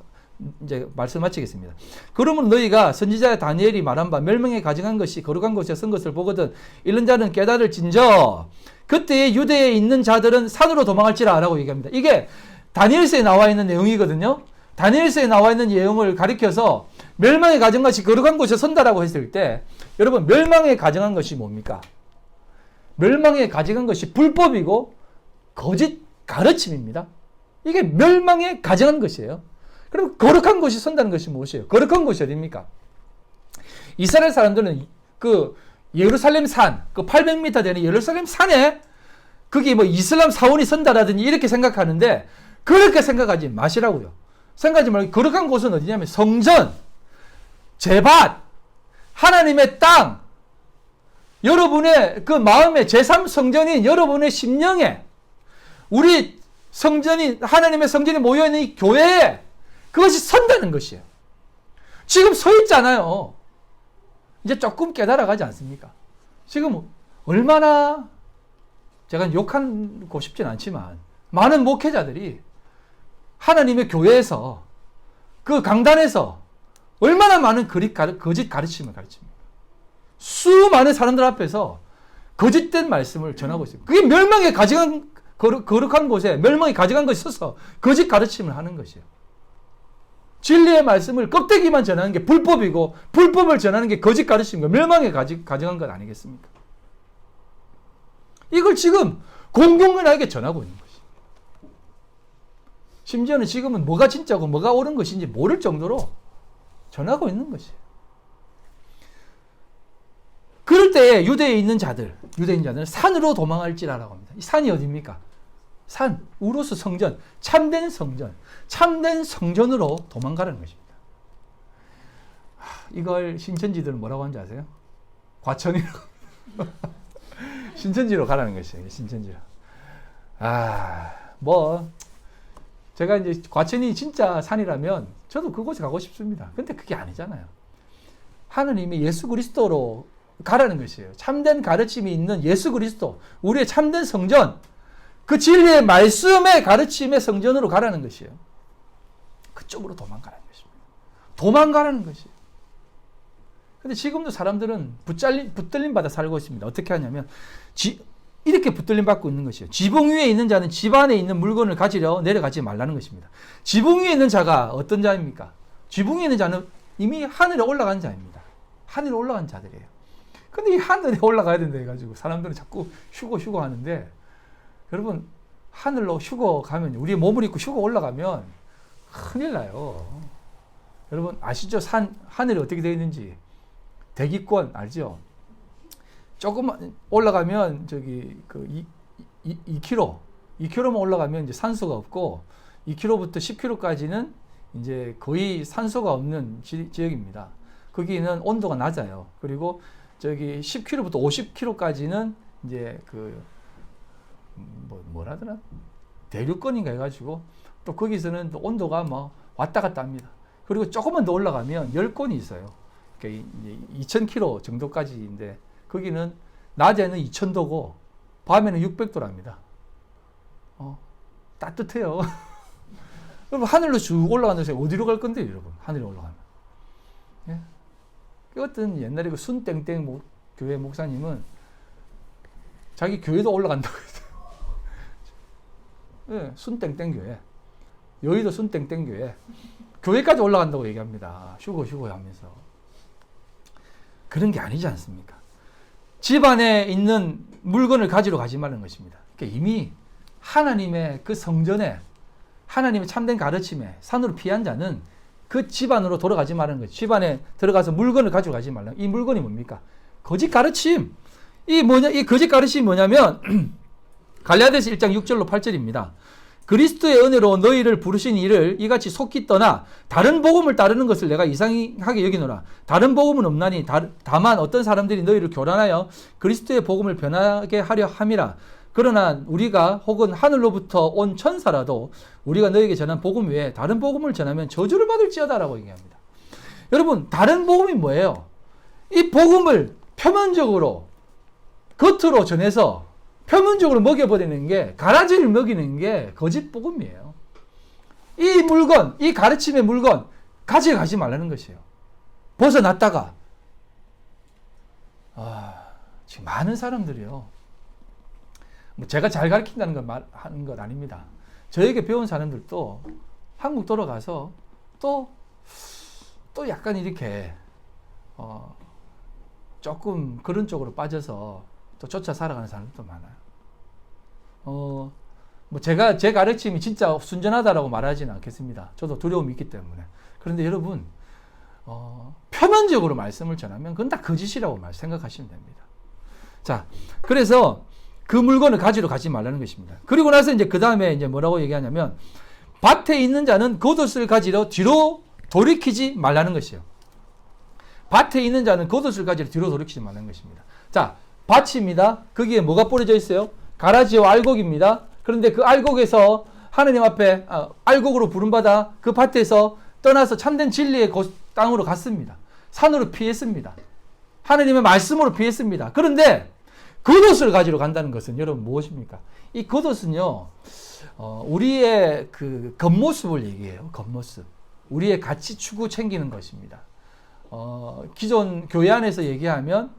이제 말씀 마치겠습니다. 그러면 너희가 선지자 다니엘이 말한 바 멸망에 가증한 것이 거룩한 곳에 선 것을 보거든 이런 자는 깨달을진저 그때에 유대에 있는 자들은 산으로 도망할지라 라고 얘기합니다. 이게 다니엘서에 나와 있는 내용이거든요. 다니엘서에 나와 있는 내용을 가리켜서 멸망에 가증한 것이 거룩한 곳에 선다라고 했을 때 여러분 멸망에 가증한 것이 뭡니까? 멸망에 가증한 것이 불법이고 거짓 가르침입니다. 이게 멸망에 가증한 것이에요. 그럼 거룩한 곳이 선다는 것이 무엇이에요? 거룩한 곳이 어디입니까? 이스라엘 사람들은 그 예루살렘 산, 그 800m 되는 예루살렘 산에 그게 뭐 이슬람 사원이 선다라든지 이렇게 생각하는데 그렇게 생각하지 마시라고요. 생각하지 말고 거룩한 곳은 어디냐면 성전, 제밭, 하나님의 땅, 여러분의 그 마음의 제3성전인 여러분의 심령에 우리 성전이 하나님의 성전이 모여있는 이 교회에 그것이 선다는 것이에요. 지금 서 있잖아요. 이제 조금 깨달아가지 않습니까? 지금 얼마나 제가 욕하고 싶진 않지만 많은 목회자들이 하나님의 교회에서 그 강단에서 얼마나 많은 거짓 가르침을 가르칩니까? 수많은 사람들 앞에서 거짓된 말씀을 전하고 있어요. 그게 멸망에 가져간 거룩한 곳에 멸망이 가져간 것이 있어서 거짓 가르침을 하는 것이에요. 진리의 말씀을 껍데기만 전하는 게 불법이고 불법을 전하는 게 거짓 가르침인 거 멸망에 가져간 것 아니겠습니까? 이걸 지금 공공연하게 전하고 있는 것이에요. 심지어는 지금은 뭐가 진짜고 뭐가 옳은 것인지 모를 정도로 전하고 있는 것이에요. 그럴 때 유대에 있는 자들은 산으로 도망할지라라고 합니다. 이 산이 어디입니까? 산, 우루스 성전, 참된 성전으로 도망가라는 것입니다. 이걸 신천지들은 뭐라고 하는지 아세요? 과천이라고. 신천지로 가라는 것이에요. 신천지로. 제가 이제 과천이 진짜 산이라면 저도 그곳에 가고 싶습니다. 근데 그게 아니잖아요. 하느님이 예수 그리스도로 가라는 것이에요. 참된 가르침이 있는 예수 그리스도, 우리의 참된 성전, 그 진리의 말씀의 가르침의 성전으로 가라는 것이에요. 그쪽으로 도망가라는 것입니다. 도망가라는 것이에요. 근데 지금도 사람들은 붙들림 받아 살고 있습니다. 어떻게 하냐면 이렇게 붙들림 받고 있는 것이에요. 지붕 위에 있는 자는 집 안에 있는 물건을 가지려 내려가지 말라는 것입니다. 지붕 위에 있는 자가 어떤 자입니까? 지붕 위에 있는 자는 이미 하늘에 올라간 자입니다. 하늘에 올라간 자들이에요. 근데 이 하늘에 올라가야 된다 해가지고 사람들은 자꾸 휴거 하는데 여러분 하늘로 휴거 가면 우리의 몸을 입고 휴거 올라가면 큰일 나요. 여러분 아시죠? 하늘이 어떻게 되어 있는지. 대기권 알죠? 조금만 올라가면 저기 그 2km만 올라가면 이제 산소가 없고 2km부터 10km까지는 이제 거의 산소가 없는 지역입니다. 거기는 온도가 낮아요. 그리고 저기 10km부터 50km까지는 이제 그 뭐라더라? 대륙권인가 해가지고 또 거기서는 또 온도가 뭐 왔다 갔다 합니다. 그리고 조금만 더 올라가면 열권이 있어요. 그러니까 2000km 정도까지인데 거기는 낮에는 2000도고 밤에는 600도랍니다. 따뜻해요. 여러분 하늘로 쭉 올라가는데 어디로 갈 건데요, 여러분? 하늘에 올라가면. 예? 어떤 옛날에 그 순땡땡 교회 목사님은 자기 교회도 올라간다고 했어요. 예, 순땡땡 교회. 여의도 순땡땡 교회. 교회까지 올라간다고 얘기합니다. 휴거 하면서. 그런 게 아니지 않습니까? 집 안에 있는 물건을 가지러 가지 말라는 것입니다. 그러니까 이미 하나님의 그 성전에 하나님의 참된 가르침에 산으로 피한 자는 그 집안으로 돌아가지 말라는 거죠. 집안에 들어가서 물건을 가지고 가지 말라. 이 물건이 뭡니까? 거짓 가르침. 이 거짓 가르침이 뭐냐면 갈라디아서 1장 6절로 8절입니다. 그리스도의 은혜로 너희를 부르신 이를 이같이 속히 떠나 다른 복음을 따르는 것을 내가 이상하게 여기노라. 다른 복음은 없나니 다만 어떤 사람들이 너희를 교란하여 그리스도의 복음을 변하게 하려 함이라. 그러나 우리가 혹은 하늘로부터 온 천사라도 우리가 너희에게 전한 복음 외에 다른 복음을 전하면 저주를 받을지어다라고 얘기합니다. 여러분, 다른 복음이 뭐예요? 이 복음을 표면적으로 겉으로 전해서 표면적으로 먹여버리는 게, 가라지를 먹이는 게 거짓 복음이에요. 이 물건, 이 가르침의 물건 가져가지 말라는 것이에요. 벗어났다가 지금 많은 사람들이요, 뭐 제가 잘 가르친다는 걸 말하는 것 아닙니다. 저에게 배운 사람들도 한국 돌아가서 또 약간 이렇게 조금 그런 쪽으로 빠져서 또 쫓아 살아가는 사람들도 많아요. 뭐 제가 제 가르침이 진짜 순전하다라고 말하지는 않겠습니다. 저도 두려움이 있기 때문에. 그런데 여러분, 표면적으로 말씀을 전하면 그건 다 거짓이라고 생각하시면 됩니다. 자, 그래서 그 물건을 가지러 가지 말라는 것입니다. 그리고 나서 이제 그 다음에 이제 뭐라고 얘기하냐면, 밭에 있는 자는 겉옷을 가지러 뒤로 돌이키지 말라는 것이에요. 밭에 있는 자는 겉옷을 가지러 뒤로 돌이키지 말라는 것입니다. 자, 밭입니다. 거기에 뭐가 뿌려져 있어요? 가라지와 알곡입니다. 그런데 그 알곡에서 하느님 앞에 알곡으로 부름받아 그 밭에서 떠나서 참된 진리의 땅으로 갔습니다. 산으로 피했습니다. 하느님의 말씀으로 피했습니다. 그런데 겉옷을 가지러 간다는 것은 여러분 무엇입니까? 이 겉옷은요, 우리의 그 겉모습을 얘기해요. 겉모습. 우리의 가치 추구 챙기는 것입니다. 기존 교회 안에서 얘기하면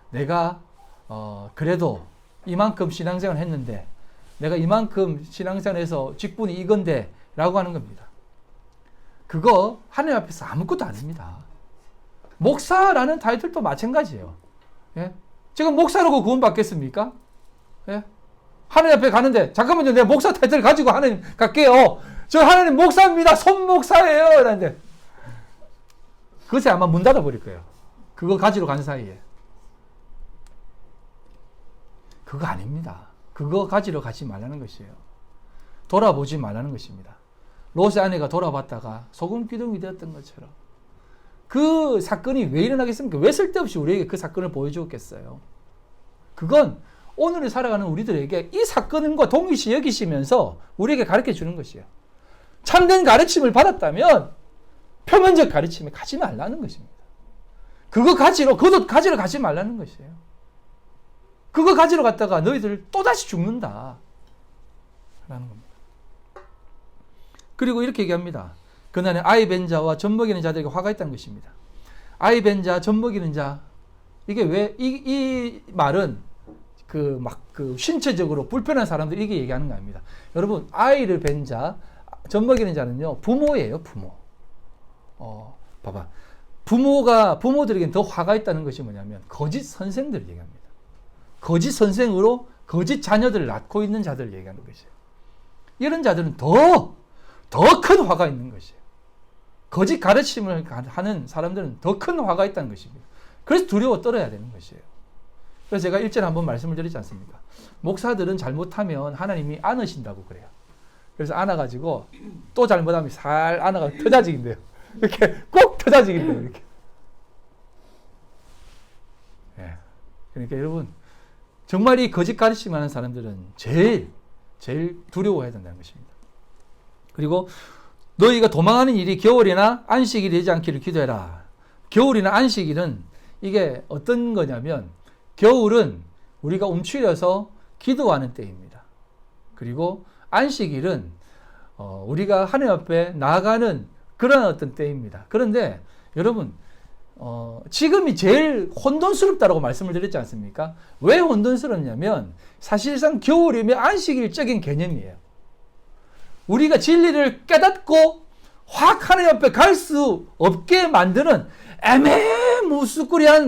내가 그래도 이만큼 신앙생활을 했는데, 내가 이만큼 신앙생활에서 직분이 이건데 라고 하는 겁니다. 그거 하나님 앞에서 아무것도 아닙니다. 목사라는 타이틀도 마찬가지예요. 예? 지금 목사라고 구원 받겠습니까? 예? 하나님 앞에 가는데, 잠깐만요, 내가 목사 타이틀 가지고 하나님 갈게요. 저 하나님 목사입니다. 손목사예요. 이러는데 그것에 아마 문 닫아 버릴 거예요. 그거 가지러 간 사이에. 그거 아닙니다. 그거 가지러 가지 말라는 것이에요. 돌아보지 말라는 것입니다. 롯의 아내가 돌아봤다가 소금 기둥이 되었던 것처럼. 그 사건이 왜 일어나겠습니까? 왜 쓸데없이 우리에게 그 사건을 보여주었겠어요? 그건 오늘 살아가는 우리들에게 이 사건과 동일시 여기시면서 우리에게 가르쳐 주는 것이에요. 참된 가르침을 받았다면 표면적 가르침에 가지 말라는 것입니다. 그거 가지러 가지 말라는 것이에요. 그거 가지러 갔다가 너희들 또다시 죽는다 라는 겁니다. 그리고 이렇게 얘기합니다. 그날에 아이 벤 자와 젖 먹이는 자들에게 화가 있다는 것입니다. 아이 벤 자, 젖 먹이는 자, 이게 왜 이 말은 그 신체적으로 불편한 사람들 이게 얘기하는 거 아닙니다. 여러분, 아이를 벤 자, 젖 먹이는 자는요, 부모예요, 부모. 봐봐. 부모들에게는 더 화가 있다는 것이 뭐냐면 거짓 선생들을 얘기합니다. 거짓 선생으로 거짓 자녀들을 낳고 있는 자들을 얘기하는 것이에요. 이런 자들은 더 큰 화가 있는 것이에요. 거짓 가르침을 하는 사람들은 더 큰 화가 있다는 것입니다. 그래서 두려워 떨어야 되는 것이에요. 그래서 제가 일전에 한번 말씀을 드리지 않습니까? 목사들은 잘못하면 하나님이 안으신다고 그래요. 그래서 안아가지고 또 잘못하면 살 안아가 터자지긴대요. 이렇게 꼭 터자지긴대요. 이렇게. 예. 그러니까 여러분, 정말 이 거짓 가르침하는 사람들은 제일 두려워해야 된다는 것입니다. 그리고 너희가 도망하는 일이 겨울이나 안식일이 되지 않기를 기도해라. 겨울이나 안식일은 이게 어떤 거냐면, 겨울은 우리가 움츠려서 기도하는 때입니다. 그리고 안식일은 우리가 하나님 앞에 나아가는 그런 어떤 때입니다. 그런데 여러분, 지금이 제일 혼돈스럽다라고 말씀을 드렸지 않습니까? 왜 혼돈스럽냐면 사실상 겨울이면 안식일적인 개념이에요. 우리가 진리를 깨닫고 확 하나님 앞에 갈 수 없게 만드는 애매무스꾸리가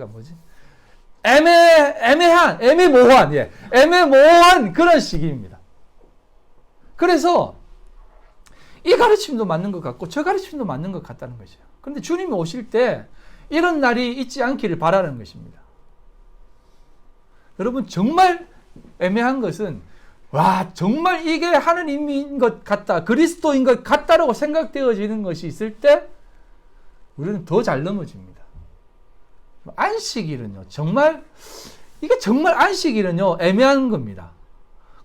뭐지? 애매모호한 그런 시기입니다. 그래서 이 가르침도 맞는 것 같고 저 가르침도 맞는 것 같다는 것이에요. 그런데 주님이 오실 때 이런 날이 있지 않기를 바라는 것입니다. 여러분 정말 애매한 것은 와 정말 이게 하느님인 것 같다, 그리스도인 것 같다라고 생각되어지는 것이 있을 때 우리는 더 잘 넘어집니다. 안식일은요 정말 이게 정말 안식일은요 애매한 겁니다.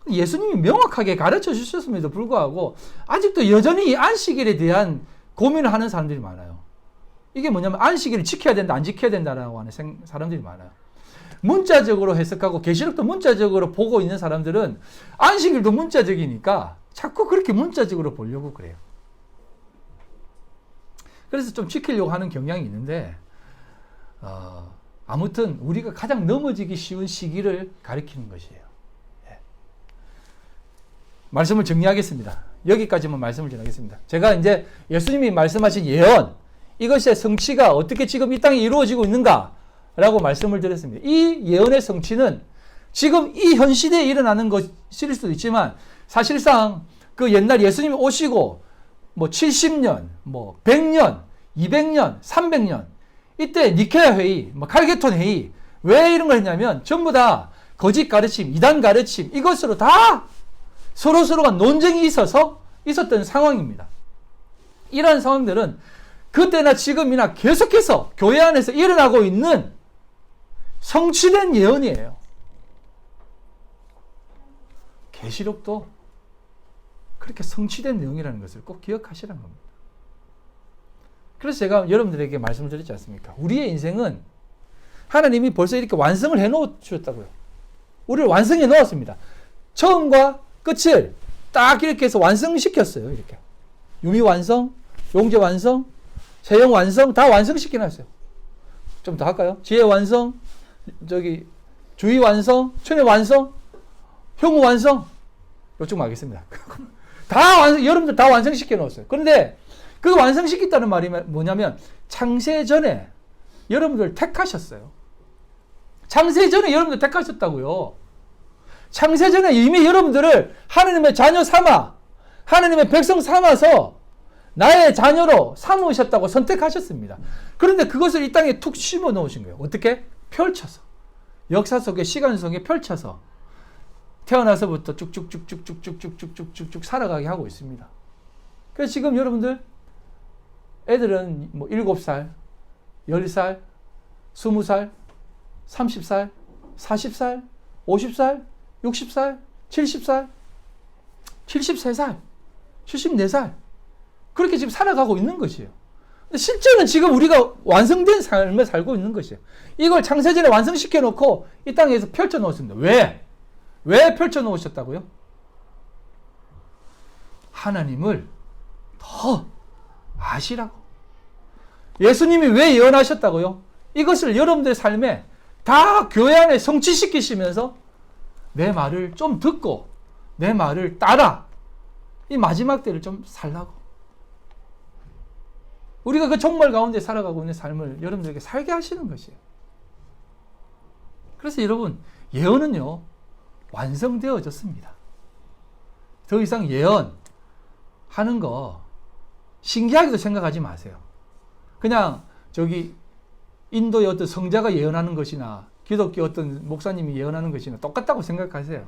예수님이 명확하게 가르쳐 주셨음에도 불구하고 아직도 여전히 이 안식일에 대한 고민을 하는 사람들이 많아요. 이게 뭐냐면 안식일을 지켜야 된다 안 지켜야 된다라고 하는 사람들이 많아요. 문자적으로 해석하고 계시록도 문자적으로 보고 있는 사람들은 안식일도 문자적이니까 자꾸 그렇게 문자적으로 보려고 그래요. 그래서 좀 지키려고 하는 경향이 있는데 아무튼 우리가 가장 넘어지기 쉬운 시기를 가리키는 것이에요. 예. 말씀을 정리하겠습니다. 여기까지만 말씀을 전하겠습니다. 제가 이제 예수님이 말씀하신 예언, 이것의 성취가 어떻게 지금 이 땅에 이루어지고 있는가 라고 말씀을 드렸습니다. 이 예언의 성취는 지금 이 현 시대에 일어나는 것일 수도 있지만 사실상 그 옛날 예수님이 오시고 뭐 70년, 뭐 100년, 200년, 300년 이때 니케아 회의, 뭐 칼게톤 회의 왜 이런 걸 했냐면 전부 다 거짓 가르침, 이단 가르침 이것으로 다 서로가 논쟁이 있었던 상황입니다. 이런 상황들은 그때나 지금이나 계속해서 교회 안에서 일어나고 있는 성취된 예언이에요. 계시록도 그렇게 성취된 내용이라는 것을 꼭 기억하시라는 겁니다. 그래서 제가 여러분들에게 말씀을 드렸지 않습니까? 우리의 인생은 하나님이 벌써 이렇게 완성을 해 놓으셨다고요. 우리를 완성해 놓았습니다. 처음과 끝을 딱 이렇게 해서 완성시켰어요. 이렇게 유미 완성, 용제 완성, 세영 완성 다 완성시켜 놨어요. 좀 더 할까요? 지혜 완성, 주의 완성, 천의 완성, 형우 완성. 요쪽 하겠습니다. 여러분들 다 완성시켜 놓았어요. 그런데 그 완성시켰다는 말이 뭐냐면 창세 전에 여러분들 택하셨어요. 창세 전에 여러분들 택하셨다고요. 창세 전에 이미 여러분들을 하나님의 자녀 삼아, 하나님의 백성 삼아서 나의 자녀로 삼으셨다고 선택하셨습니다. 그런데 그것을 이 땅에 툭 심어 놓으신 거예요. 어떻게? 펼쳐서. 역사 속에, 시간 속에 펼쳐서 태어나서부터 쭉쭉쭉쭉쭉쭉쭉쭉쭉 살아가게 하고 있습니다. 그래서 지금 여러분들 애들은 뭐 7살, 10살, 20살, 30살, 40살, 50살, 60살, 70살, 73살, 74살 그렇게 지금 살아가고 있는 것이에요. 근데 실제는 지금 우리가 완성된 삶을 살고 있는 것이에요. 이걸 창세전에 완성시켜 놓고 이 땅에서 펼쳐 놓았습니다. 왜? 왜 펼쳐 놓으셨다고요? 하나님을 더 아시라고. 예수님이 왜 예언하셨다고요? 이것을 여러분들의 삶에 다 교회 안에 성취시키시면서 내 말을 좀 듣고 내 말을 따라 이 마지막 때를 좀 살라고. 우리가 그 종말 가운데 살아가고 있는 삶을 여러분들에게 살게 하시는 것이에요. 그래서 여러분 예언은요 완성되어졌습니다. 더 이상 예언하는 거 신기하게도 생각하지 마세요. 그냥 인도의 어떤 성자가 예언하는 것이나 기독교 어떤 목사님이 예언하는 것이나 똑같다고 생각하세요.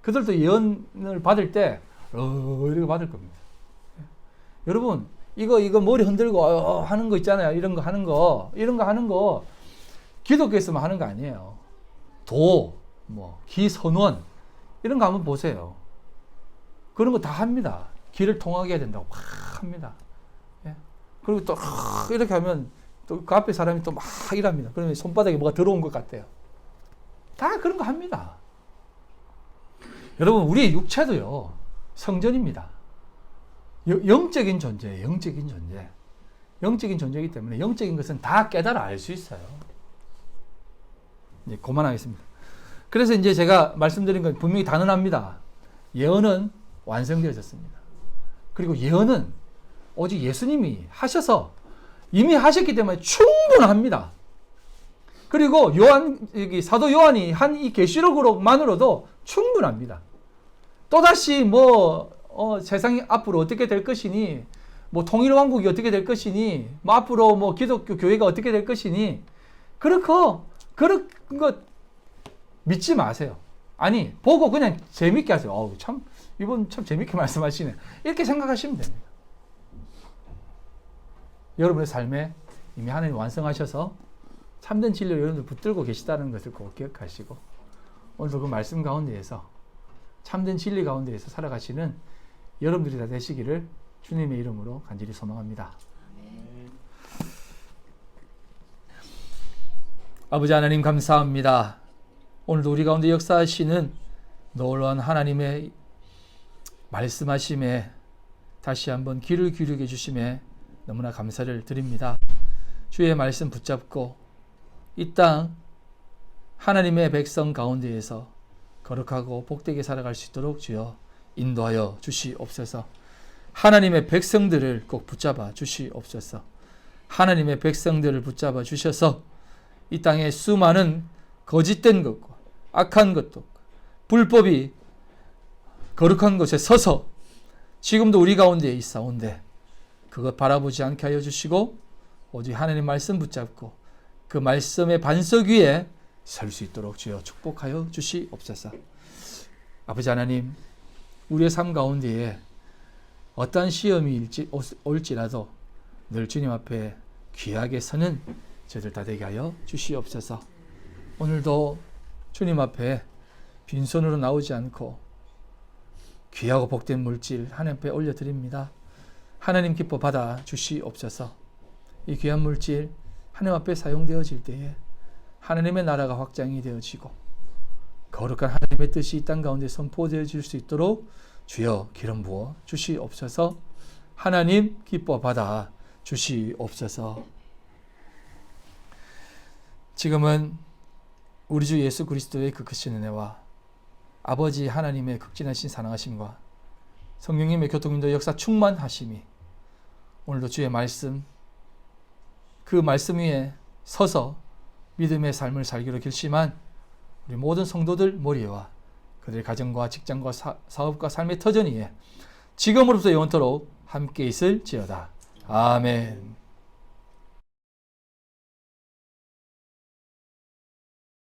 그들도 예언을 받을 때 이렇게 받을 겁니다. 여러분 이거 머리 흔들고 하는 거 있잖아요. 이런 거 하는 거 기독교에서만 하는 거 아니에요. 기선원 이런 거 한번 보세요. 그런 거 다 합니다. 길을 통하게 해야 된다고 막 합니다. 예? 그리고 또 이렇게 하면 또 그 앞에 사람이 또 막 일합니다. 그러면 손바닥에 뭐가 들어온 것 같아요. 다 그런 거 합니다. 여러분 우리의 육체도요 성전입니다. 영적인 존재예요. 영적인 존재. 영적인 존재이기 때문에 영적인 것은 다 깨달아 알 수 있어요. 이제 그만하겠습니다. 그래서 이제 제가 말씀드린 건 분명히 단언합니다. 예언은 완성되어졌습니다. 그리고 예언은 오직 예수님이 하셔서 이미 하셨기 때문에 충분합니다. 그리고 사도 요한이 한 이 계시록으로만으로도 충분합니다. 또다시 세상이 앞으로 어떻게 될 것이니, 뭐 통일왕국이 어떻게 될 것이니, 뭐 앞으로 뭐 기독교 교회가 어떻게 될 것이니, 그런 거 믿지 마세요. 아니, 보고 그냥 재밌게 하세요. 이분 참 재밌게 말씀하시네. 이렇게 생각하시면 됩니다. 여러분의 삶에 이미 하나님 완성하셔서 참된 진리를 여러분들 붙들고 계시다는 것을 꼭 기억하시고, 오늘도 그 말씀 가운데에서 참된 진리 가운데에서 살아가시는 여러분들이 다 되시기를 주님의 이름으로 간절히 소망합니다. 아버지 하나님 감사합니다. 오늘도 우리 가운데 역사하시는 놀라운 하나님의 말씀하심에 다시 한번 귀를 기울이게 주심에 너무나 감사를 드립니다. 주의 말씀 붙잡고 이 땅 하나님의 백성 가운데에서 거룩하고 복되게 살아갈 수 있도록 주여 인도하여 주시옵소서. 하나님의 백성들을 꼭 붙잡아 주시옵소서. 하나님의 백성들을 붙잡아 주셔서 이 땅에 수많은 거짓된 것과 악한 것도 불법이 거룩한 곳에 서서 지금도 우리 가운데 있사온데 그것 바라보지 않게 하여 주시고 오직 하나님 말씀 붙잡고 그 말씀의 반석 위에 설 수 있도록 주여 축복하여 주시옵소서. 아버지 하나님, 우리의 삶 가운데에 어떠한 시험이 올지라도 늘 주님 앞에 귀하게 서는 저희들 다 되게 하여 주시옵소서. 오늘도 주님 앞에 빈손으로 나오지 않고 귀하고 복된 물질 하나님 앞에 올려드립니다. 하나님 기뻐 받아 주시옵소서. 이 귀한 물질 하나님 앞에 사용되어질 때에 하나님의 나라가 확장이 되어지고 거룩한 하나님의 뜻이 이 땅 가운데 선포되어질 수 있도록 주여 기름 부어 주시옵소서. 하나님 기뻐 받아 주시옵소서. 지금은 우리 주 예수 그리스도의 그 크신 은혜와 아버지 하나님의 극진하신 사랑하심과 성령님의 교통인도 역사 충만하심이 오늘도 주의 말씀, 그 말씀 위에 서서 믿음의 삶을 살기로 결심한 우리 모든 성도들 머리와 그들의 가정과 직장과 사업과 삶의 터전 위에 지금으로부터 영원토록 함께 있을지어다. 아멘.